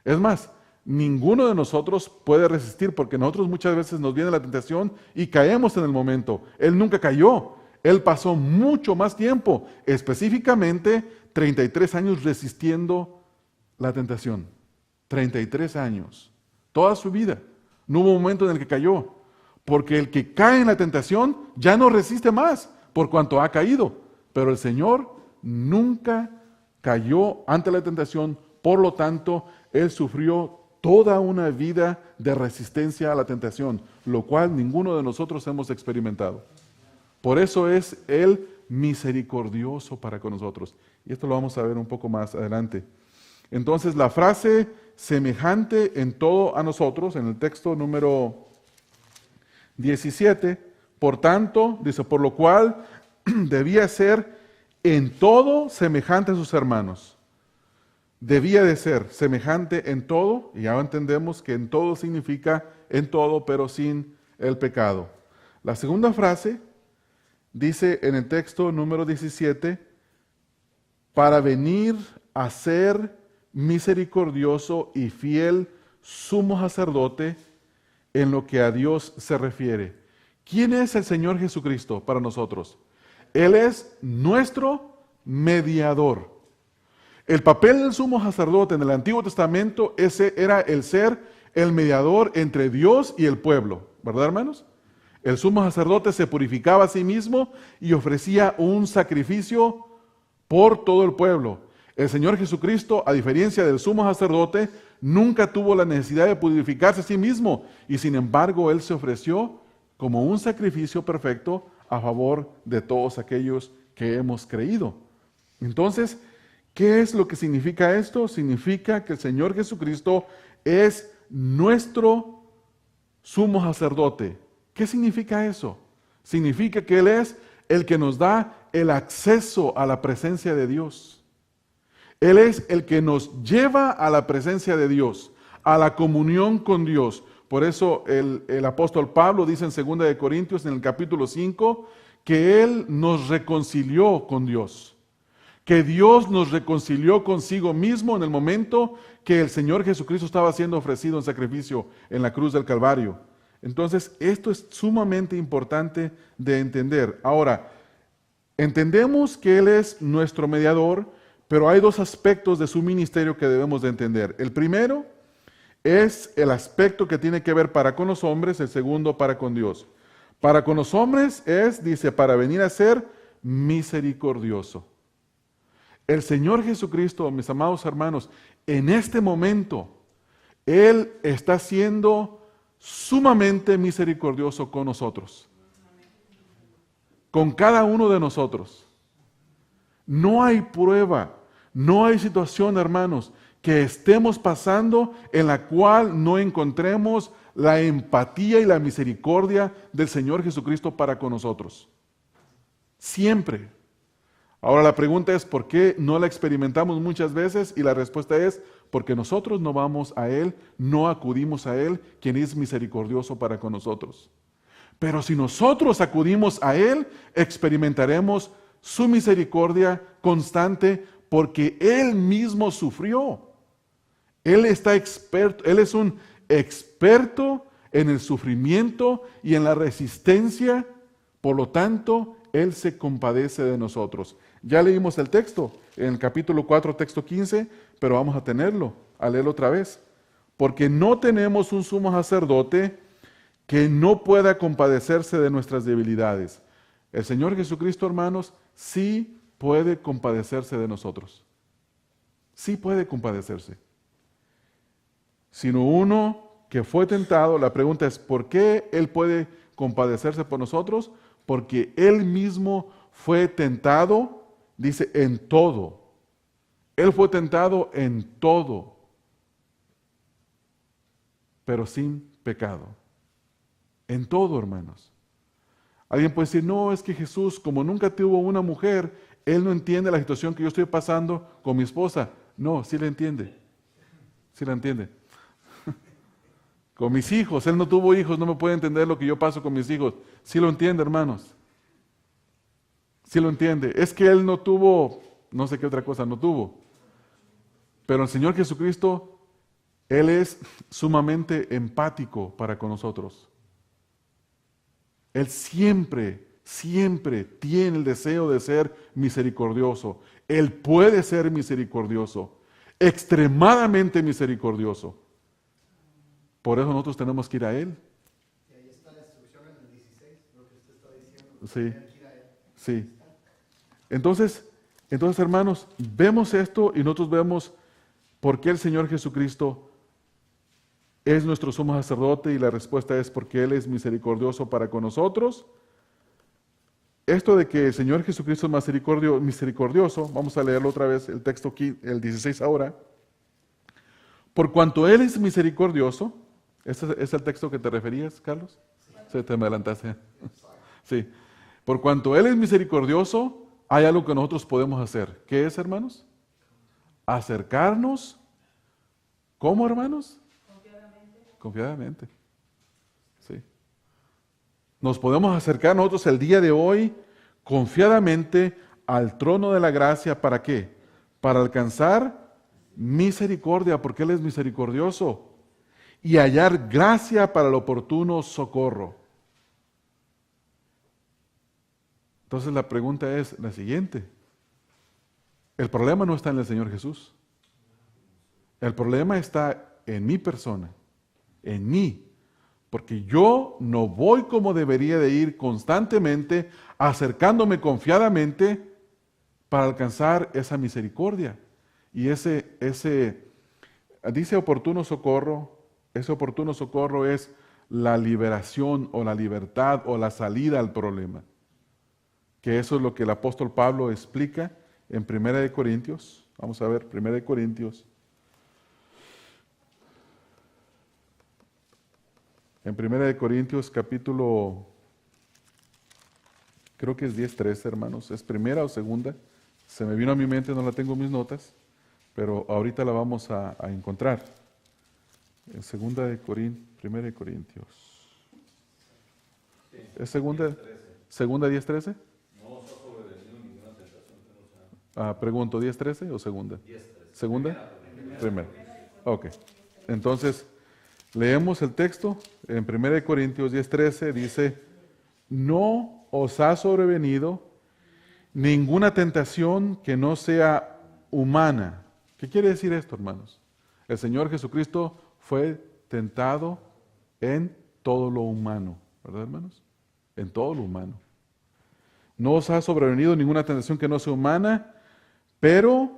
Es más, ninguno de nosotros puede resistir, porque nosotros muchas veces nos viene la tentación y caemos en el momento. Él nunca cayó. Él pasó mucho más tiempo, específicamente 33 años resistiendo la tentación. 33 años, toda su vida. No hubo un momento en el que cayó, porque el que cae en la tentación ya no resiste más, por cuanto ha caído. Pero el Señor nunca cayó ante la tentación, por lo tanto, Él sufrió toda una vida de resistencia a la tentación, lo cual ninguno de nosotros hemos experimentado. Por eso es Él misericordioso para con nosotros. Y esto lo vamos a ver un poco más adelante. Entonces, la frase semejante en todo a nosotros, en el texto número 17, por tanto, dice, por lo cual debía ser en todo semejante a sus hermanos. Debía de ser semejante en todo, y ya entendemos que en todo significa en todo, pero sin el pecado. La segunda frase dice en el texto número 17, para venir a ser misericordioso y fiel sumo sacerdote en lo que a Dios se refiere. ¿Quién es el Señor Jesucristo para nosotros? Él es nuestro mediador. El papel del sumo sacerdote en el Antiguo Testamento, ese era el ser el mediador entre Dios y el pueblo, ¿verdad, hermanos? El sumo sacerdote se purificaba a sí mismo y ofrecía un sacrificio por todo el pueblo. El Señor Jesucristo, a diferencia del sumo sacerdote, nunca tuvo la necesidad de purificarse a sí mismo y sin embargo Él se ofreció como un sacrificio perfecto a favor de todos aquellos que hemos creído. Entonces, ¿qué es lo que significa esto? Significa que el Señor Jesucristo es nuestro sumo sacerdote. ¿Qué significa eso? Significa que Él es el que nos da el acceso a la presencia de Dios. Él es el que nos lleva a la presencia de Dios, a la comunión con Dios. Por eso el apóstol Pablo dice en 2 de Corintios, en el capítulo 5, que Él nos reconcilió con Dios. Que Dios nos reconcilió consigo mismo en el momento que el Señor Jesucristo estaba siendo ofrecido en sacrificio en la cruz del Calvario. Entonces, esto es sumamente importante de entender. Ahora, entendemos que Él es nuestro mediador, pero hay dos aspectos de su ministerio que debemos de entender. El primero es el aspecto que tiene que ver para con los hombres, el segundo para con Dios. Para con los hombres es, dice, para venir a ser misericordioso. El Señor Jesucristo, mis amados hermanos, en este momento, Él está siendo sumamente misericordioso con nosotros. Con cada uno de nosotros. No hay prueba, no hay situación, hermanos, que estemos pasando en la cual no encontremos la empatía y la misericordia del Señor Jesucristo para con nosotros. Siempre. Ahora la pregunta es, ¿por qué no la experimentamos muchas veces? Y la respuesta es, porque nosotros no vamos a Él, no acudimos a Él, quien es misericordioso para con nosotros. Pero si nosotros acudimos a Él, experimentaremos su misericordia constante, porque Él mismo sufrió. Él es un experto en el sufrimiento y en la resistencia, por lo tanto, Él se compadece de nosotros. Ya leímos el texto, en el capítulo 4, texto 15, pero vamos a leerlo otra vez. Porque no tenemos un sumo sacerdote que no pueda compadecerse de nuestras debilidades. El Señor Jesucristo, hermanos, sí puede compadecerse de nosotros. Sí puede compadecerse. Sino uno que fue tentado, la pregunta es, ¿por qué Él puede compadecerse por nosotros? Porque Él mismo fue tentado, dice, en todo. Él fue tentado en todo, pero sin pecado. En todo, hermanos. Alguien puede decir, no, es que Jesús, como nunca tuvo una mujer, Él no entiende la situación que yo estoy pasando con mi esposa. No, sí la entiende. Sí la entiende. Con mis hijos, Él no tuvo hijos, no me puede entender lo que yo paso con mis hijos. Sí lo entiende, hermanos. Sí lo entiende. Es que Él no tuvo, no sé qué otra cosa no tuvo. Pero el Señor Jesucristo, Él es sumamente empático para con nosotros. Él siempre, siempre tiene el deseo de ser misericordioso. Él puede ser misericordioso, extremadamente misericordioso. Por eso nosotros tenemos que ir a Él.
Y ahí está la instrucción en el 16, lo que usted está diciendo.
Sí,
Tienen que ir a Él.
sí. Entonces, hermanos, vemos esto y nosotros vemos por qué el Señor Jesucristo es nuestro sumo sacerdote y la respuesta es porque Él es misericordioso para con nosotros. esto de que el Señor Jesucristo es misericordioso, vamos a leerlo otra vez, el texto aquí, el 16 ahora. Por cuanto Él es misericordioso, ¿este es el texto que te referías, Carlos? Sí, te me adelantaste. Sí. Por cuanto Él es misericordioso, hay algo que nosotros podemos hacer. ¿Qué es, hermanos? Acercarnos. ¿Cómo, hermanos? Confiadamente. Sí. Nos podemos acercar nosotros el día de hoy confiadamente al trono de la gracia. ¿Para qué? Para alcanzar misericordia, porque Él es misericordioso, y hallar gracia para el oportuno socorro. Entonces la pregunta es la siguiente. El problema no está en el Señor Jesús. El problema está en mi persona, en mí. Porque yo no voy como debería de ir constantemente, acercándome confiadamente para alcanzar esa misericordia. Y dice oportuno socorro, ese oportuno socorro es la liberación o la libertad o la salida al problema. Que eso es lo que el apóstol Pablo explica en 1 Corintios. Vamos a ver, 1 Corintios. En 1 Corintios capítulo, creo que es 10:13, hermanos. ¿Es primera o segunda? Se me vino a mi mente, no la tengo en mis notas, pero ahorita la vamos a encontrar. En 1 Corintios. ¿Es segunda 10:13? Pregunto, ¿10:13 o segunda?
10:13.
¿Segunda? Primera. Ok. Entonces, leemos el texto. En 1 Corintios 10:13 dice, no os ha sobrevenido ninguna tentación que no sea humana. ¿Qué quiere decir esto, hermanos? El Señor Jesucristo fue tentado en todo lo humano, ¿verdad, hermanos? En todo lo humano. No os ha sobrevenido ninguna tentación que no sea humana, pero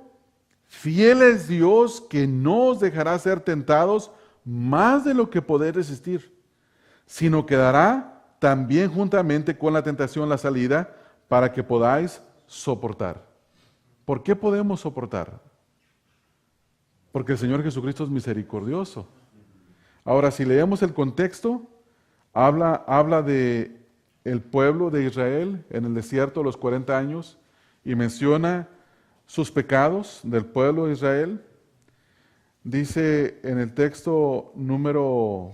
fiel es Dios, que no os dejará ser tentados más de lo que podéis resistir, sino que dará también juntamente con la tentación la salida para que podáis soportar. ¿Por qué podemos soportar? Porque el Señor Jesucristo es misericordioso. Ahora, si leemos el contexto, habla de el pueblo de Israel en el desierto los 40 años y menciona sus pecados del pueblo de Israel. Dice en el texto número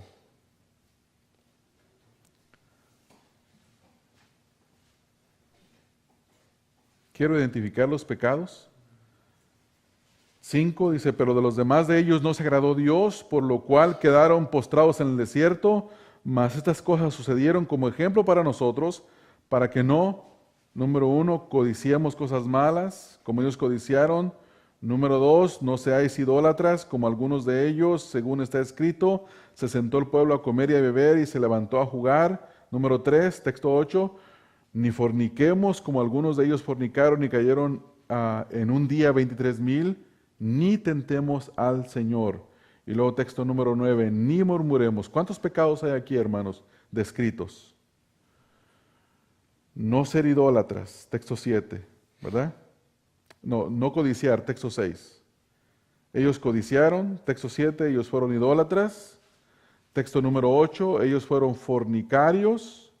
5, dice, pero de los demás de ellos no se agradó Dios, por lo cual quedaron postrados en el desierto, mas estas cosas sucedieron como ejemplo para nosotros, para que no, número 1, codiciemos cosas malas, como ellos codiciaron. Número 2, no seáis idólatras, como algunos de ellos, según está escrito, se sentó el pueblo a comer y a beber y se levantó a jugar. Número 3, texto 8, ni forniquemos, como algunos de ellos fornicaron y cayeron en un día 23,000, ni tentemos al Señor. Y luego texto número 9, ni murmuremos. ¿Cuántos pecados hay aquí, hermanos, descritos? No ser idólatras, texto 7, ¿verdad? No codiciar, texto 6. Ellos codiciaron, texto 7, ellos fueron idólatras. Texto número 8, ellos fueron fornicarios.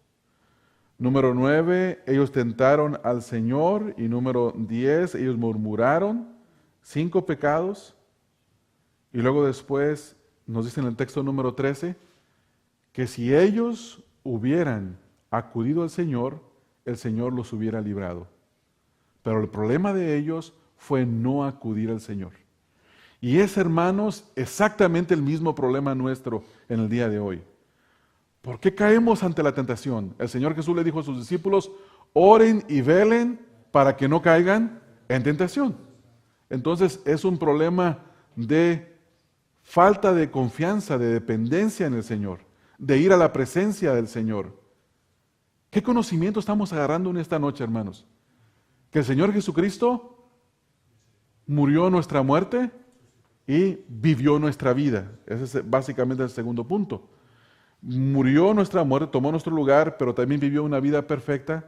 Número 9, ellos tentaron al Señor. Y número 10, ellos murmuraron. 5 pecados. Y luego después nos dice en el texto número 13 que si ellos hubieran acudido al Señor, el Señor los hubiera librado. Pero el problema de ellos fue no acudir al Señor. Y es, hermanos, exactamente el mismo problema nuestro en el día de hoy. ¿Por qué caemos ante la tentación? El Señor Jesús le dijo a sus discípulos, oren y velen para que no caigan en tentación. Entonces es un problema de falta de confianza, de dependencia en el Señor, de ir a la presencia del Señor. ¿Qué conocimiento estamos agarrando en esta noche, hermanos? Que el Señor Jesucristo murió nuestra muerte y vivió nuestra vida. Ese es básicamente el segundo punto. Murió nuestra muerte, tomó nuestro lugar, pero también vivió una vida perfecta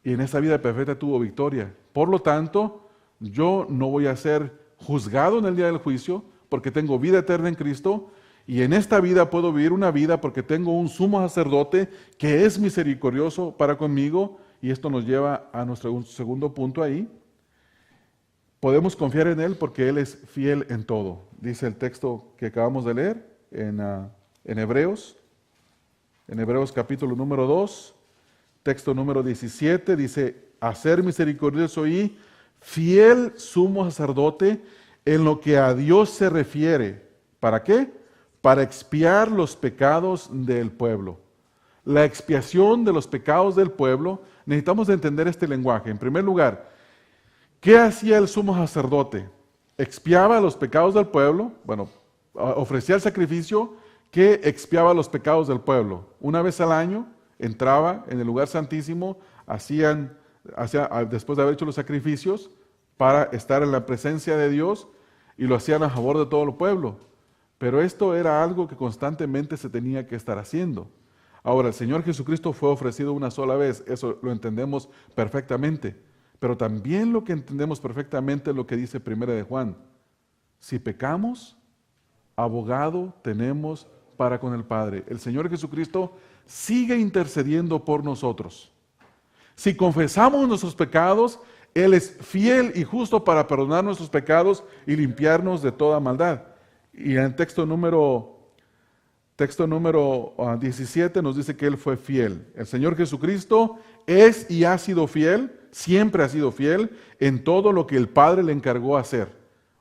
y en esa vida perfecta tuvo victoria. Por lo tanto, yo no voy a ser juzgado en el día del juicio porque tengo vida eterna en Cristo, y en esta vida puedo vivir una vida porque tengo un sumo sacerdote que es misericordioso para conmigo, y esto nos lleva a nuestro segundo punto ahí. Podemos confiar en Él porque Él es fiel en todo. Dice el texto que acabamos de leer en Hebreos capítulo número 2, texto número 17, dice: a ser misericordioso y fiel sumo sacerdote en lo que a Dios se refiere. ¿Para qué? Para expiar los pecados del pueblo. La expiación de los pecados del pueblo, necesitamos de entender este lenguaje. En primer lugar, ¿qué hacía el sumo sacerdote? Expiaba los pecados del pueblo, ofrecía el sacrificio que expiaba los pecados del pueblo. Una vez al año entraba en el lugar santísimo, después de haber hecho los sacrificios, para estar en la presencia de Dios, y lo hacían a favor de todo el pueblo. Pero esto era algo que constantemente se tenía que estar haciendo. Ahora, el Señor Jesucristo fue ofrecido una sola vez, eso lo entendemos perfectamente. Pero también lo que entendemos perfectamente es lo que dice 1 de Juan. Si pecamos, abogado tenemos para con el Padre. El Señor Jesucristo sigue intercediendo por nosotros. Si confesamos nuestros pecados, Él es fiel y justo para perdonar nuestros pecados y limpiarnos de toda maldad. Y en el texto número 17 nos dice que Él fue fiel. El Señor Jesucristo es y ha sido fiel, siempre ha sido fiel en todo lo que el Padre le encargó hacer.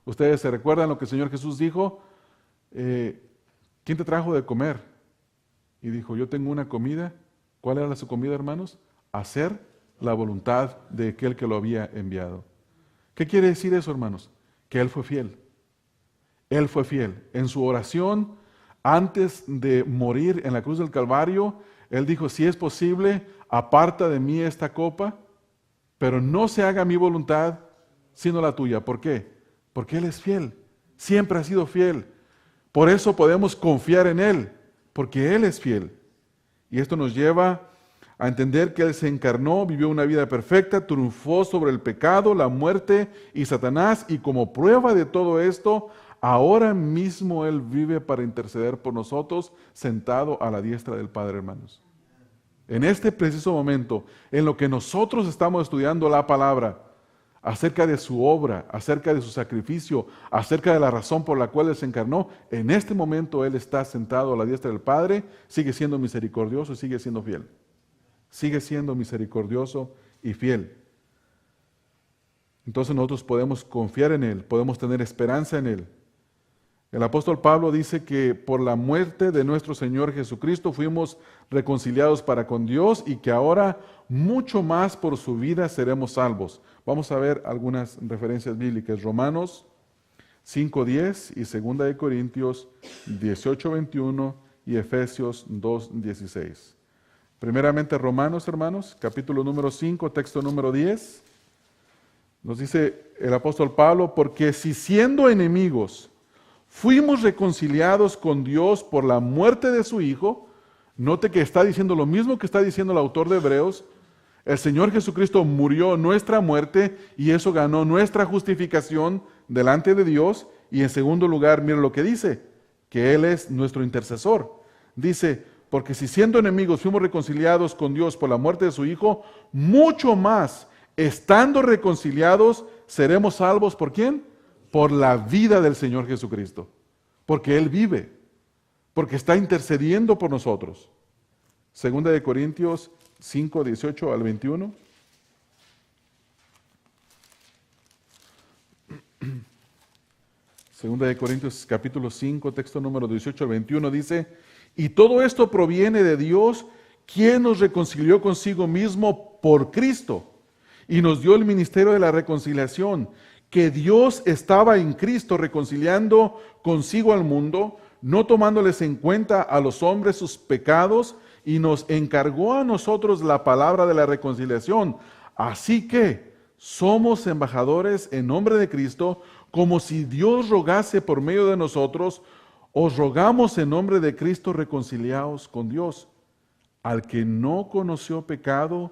Ustedes se recuerdan lo que el Señor Jesús dijo: ¿quién te trajo de comer? Y dijo: yo tengo una comida. ¿Cuál era su comida, hermanos? Hacer la voluntad de aquel que lo había enviado. ¿Qué quiere decir eso, hermanos? Que Él fue fiel. Él fue fiel. En su oración, antes de morir en la cruz del Calvario, Él dijo: si es posible, aparta de mí esta copa, pero no se haga mi voluntad, sino la tuya. ¿Por qué? Porque Él es fiel. Siempre ha sido fiel. Por eso podemos confiar en Él, porque Él es fiel. Y esto nos lleva a entender que Él se encarnó, vivió una vida perfecta, triunfó sobre el pecado, la muerte y Satanás, y como prueba de todo esto, ahora mismo Él vive para interceder por nosotros, sentado a la diestra del Padre, hermanos. En este preciso momento, en lo que nosotros estamos estudiando la palabra, acerca de su obra, acerca de su sacrificio, acerca de la razón por la cual Él se encarnó, en este momento Él está sentado a la diestra del Padre, sigue siendo misericordioso y sigue siendo fiel. Sigue siendo misericordioso y fiel. Entonces nosotros podemos confiar en Él, podemos tener esperanza en Él. El apóstol Pablo dice que por la muerte de nuestro Señor Jesucristo fuimos reconciliados para con Dios, y que ahora mucho más por su vida seremos salvos. Vamos a ver algunas referencias bíblicas. Romanos 5:10 y 2 de Corintios 18:21 y Efesios 2:16. Primeramente Romanos, hermanos, capítulo número 5, texto número 10. Nos dice el apóstol Pablo: porque si siendo enemigos fuimos reconciliados con Dios por la muerte de su Hijo. Note que está diciendo lo mismo que está diciendo el autor de Hebreos. El Señor Jesucristo murió nuestra muerte, y eso ganó nuestra justificación delante de Dios. Y en segundo lugar, mire lo que dice, que Él es nuestro intercesor. Dice: porque si siendo enemigos fuimos reconciliados con Dios por la muerte de su Hijo, mucho más, estando reconciliados, seremos salvos. ¿Por quién? Por la vida del Señor Jesucristo. Porque Él vive, porque está intercediendo por nosotros. Segunda de Corintios 5, 18 al 21. Segunda de Corintios capítulo 5, texto número 18 al 21 dice: y todo esto proviene de Dios, quien nos reconcilió consigo mismo por Cristo, y nos dio el ministerio de la reconciliación, que Dios estaba en Cristo reconciliando consigo al mundo, no tomándoles en cuenta a los hombres sus pecados, y nos encargó a nosotros la palabra de la reconciliación. Así que somos embajadores en nombre de Cristo, como si Dios rogase por medio de nosotros. Os rogamos en nombre de Cristo, reconciliaos con Dios. Al que no conoció pecado,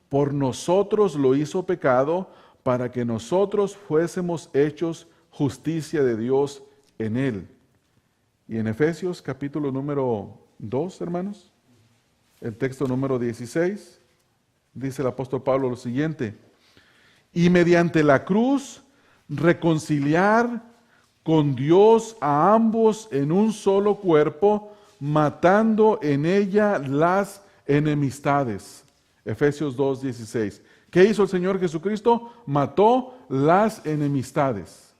por nosotros lo hizo pecado, para que nosotros fuésemos hechos justicia de Dios en él. Y en Efesios capítulo número 2, hermanos, el texto número 16, dice el apóstol Pablo lo siguiente: y mediante la cruz reconciliar con Dios a ambos en un solo cuerpo, matando en ella las enemistades. Efesios 2:16. ¿Qué hizo el Señor Jesucristo? Mató las enemistades.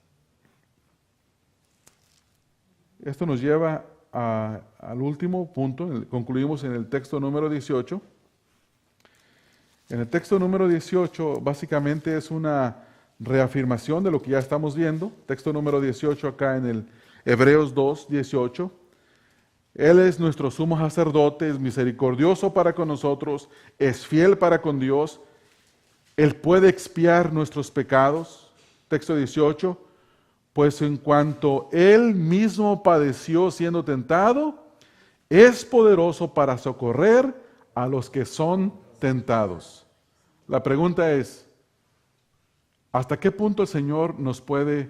Esto nos lleva al último punto. Concluimos en el texto número 18. En el texto número 18 básicamente es una reafirmación de lo que ya estamos viendo. Texto número 18 acá en el Hebreos 2:18. Él es nuestro sumo sacerdote, es misericordioso para con nosotros, es fiel para con Dios. Él puede expiar nuestros pecados. Texto 18. Pues en cuanto Él mismo padeció siendo tentado, es poderoso para socorrer a los que son tentados. La pregunta es, ¿hasta qué punto el Señor nos puede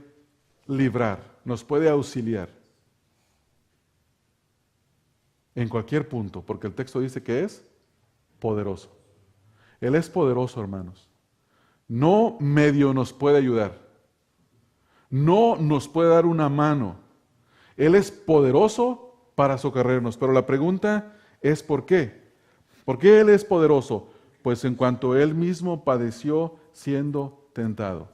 librar, nos puede auxiliar? En cualquier punto, porque el texto dice que es poderoso. Él es poderoso, hermanos. No medio nos puede ayudar. No nos puede dar una mano. Él es poderoso para socorrernos. Pero la pregunta es ¿por qué? ¿Por qué Él es poderoso? Pues en cuanto Él mismo padeció siendo tentado.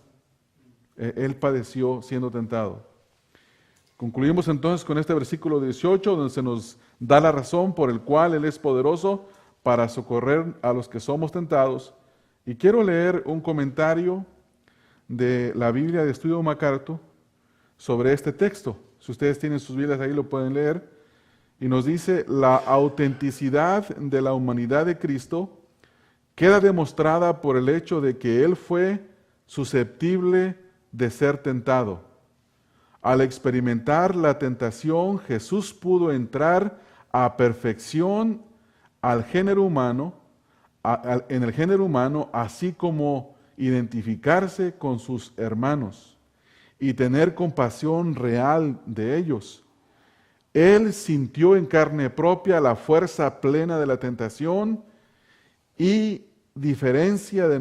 Él padeció siendo tentado. Concluimos entonces con este versículo 18, donde se nos da la razón por el cual Él es poderoso para socorrer a los que somos tentados. Y quiero leer un comentario de la Biblia de Estudio MacArthur sobre este texto. Si ustedes tienen sus Biblias ahí lo pueden leer. Y nos dice: la autenticidad de la humanidad de Cristo queda demostrada por el hecho de que Él fue susceptible de ser tentado. Al experimentar la tentación, Jesús pudo entrar a perfección al género humano, en el género humano, así como identificarse con sus hermanos y tener compasión real de ellos. Él sintió en carne propia la fuerza plena de la tentación y a diferencia de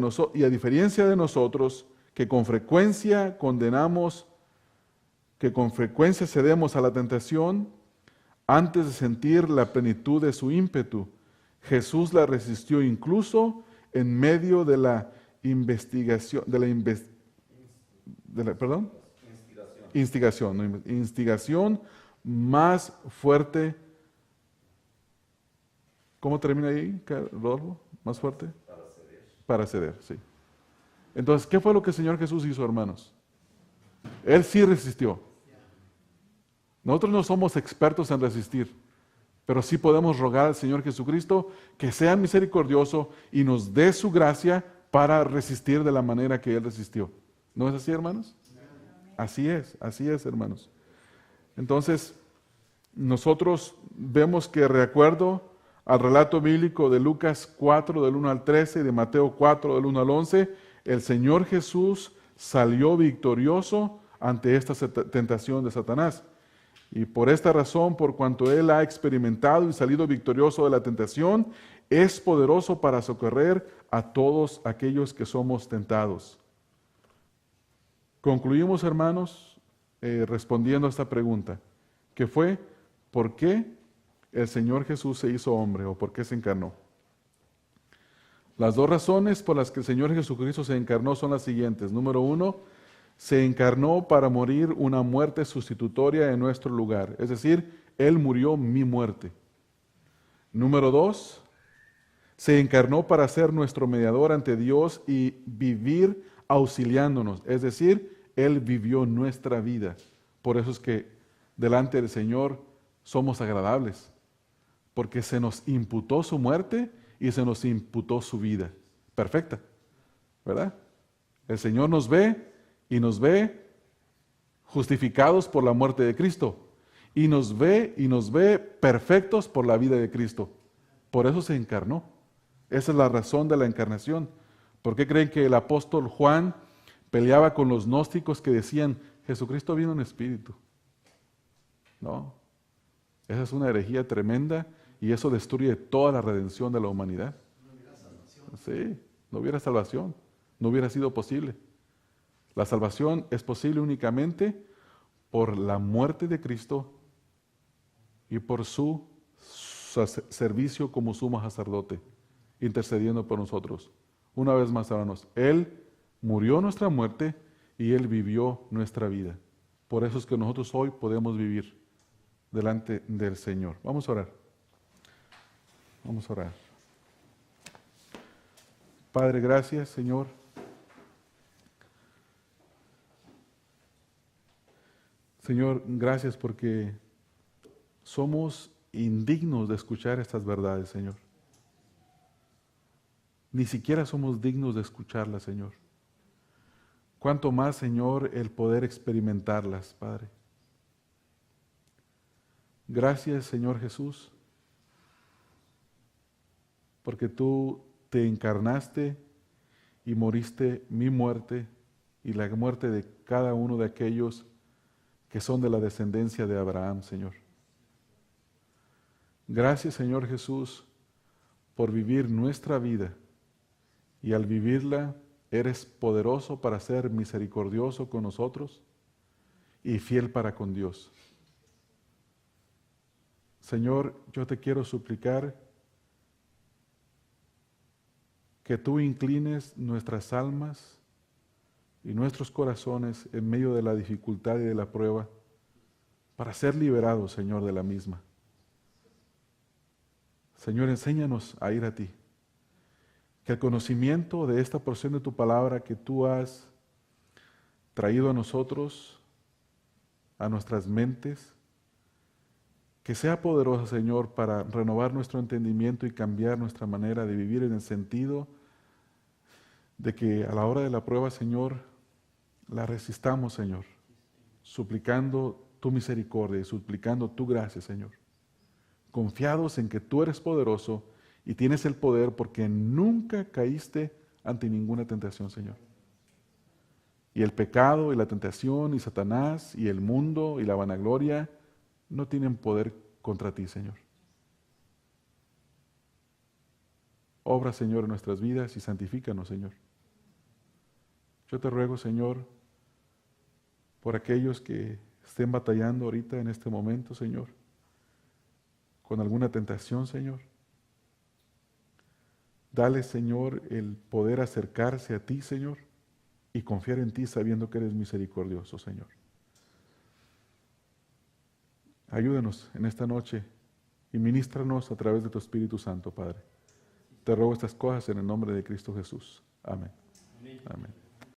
nosotros, que con frecuencia cedemos a la tentación antes de sentir la plenitud de su ímpetu. Jesús la resistió incluso en medio de la instigación más fuerte. ¿Cómo termina ahí, Rodolfo? ¿Más fuerte? Para ceder, sí. Entonces, ¿qué fue lo que el Señor Jesús hizo, hermanos? Él sí resistió. Nosotros no somos expertos en resistir, pero sí podemos rogar al Señor Jesucristo que sea misericordioso y nos dé su gracia para resistir de la manera que Él resistió. ¿No es así, hermanos? Así es, hermanos. Entonces, nosotros vemos que, de acuerdo al relato bíblico de Lucas 4, del 1 al 13, y de Mateo 4, del 1 al 11, el Señor Jesús salió victorioso ante esta tentación de Satanás. Y por esta razón, por cuanto Él ha experimentado y salido victorioso de la tentación, es poderoso para socorrer a todos aquellos que somos tentados. Concluimos, hermanos, respondiendo a esta pregunta, que fue, ¿por qué el Señor Jesús se hizo hombre o por qué se encarnó? Las dos razones por las que el Señor Jesucristo se encarnó son las siguientes. Número 1, se encarnó para morir una muerte sustitutoria en nuestro lugar. Es decir, Él murió mi muerte. Número 2, se encarnó para ser nuestro mediador ante Dios y vivir auxiliándonos. Es decir, Él vivió nuestra vida. Por eso es que delante del Señor somos agradables. Porque se nos imputó su muerte y se nos imputó su vida. Perfecta, ¿verdad? El Señor nos ve y nos ve justificados por la muerte de Cristo. Y nos ve perfectos por la vida de Cristo. Por eso se encarnó. Esa es la razón de la encarnación. ¿Por qué creen que el apóstol Juan peleaba con los gnósticos que decían, Jesucristo vino en espíritu? No, esa es una herejía tremenda y eso destruye toda la redención de la humanidad. Sí, no hubiera salvación, no hubiera sido posible. La salvación es posible únicamente por la muerte de Cristo y por su servicio como sumo sacerdote, intercediendo por nosotros. Una vez más, hermanos, Él murió nuestra muerte y Él vivió nuestra vida. Por eso es que nosotros hoy podemos vivir delante del Señor. Vamos a orar. Vamos a orar. Padre, gracias, Señor. Señor, gracias porque somos indignos de escuchar estas verdades, Señor. Ni siquiera somos dignos de escucharlas, Señor. Cuanto más, Señor, el poder experimentarlas, Padre. Gracias, Señor Jesús, porque tú te encarnaste y moriste mi muerte y la muerte de cada uno de aquellos que son de la descendencia de Abraham, Señor. Gracias, Señor Jesús, por vivir nuestra vida y al vivirla eres poderoso para ser misericordioso con nosotros y fiel para con Dios. Señor, yo te quiero suplicar que tú inclines nuestras almas y nuestros corazones en medio de la dificultad y de la prueba para ser liberados, Señor, de la misma. Señor, enséñanos a ir a ti. Que el conocimiento de esta porción de tu palabra que tú has traído a nosotros, a nuestras mentes, que sea poderosa, Señor, para renovar nuestro entendimiento y cambiar nuestra manera de vivir en el sentido de que a la hora de la prueba, Señor, la resistamos, Señor, suplicando tu misericordia y suplicando tu gracia, Señor. Confiados en que tú eres poderoso y tienes el poder porque nunca caíste ante ninguna tentación, Señor. Y el pecado y la tentación y Satanás y el mundo y la vanagloria no tienen poder contra ti, Señor. Obra, Señor, en nuestras vidas y santifícanos, Señor. Yo te ruego, Señor, por aquellos que estén batallando ahorita en este momento, Señor, con alguna tentación, Señor. Dale, Señor, el poder acercarse a ti, Señor, y confiar en ti sabiendo que eres misericordioso, Señor. Ayúdanos en esta noche y ministranos a través de tu Espíritu Santo, Padre. Te ruego estas cosas en el nombre de Cristo Jesús. Amén. Amén.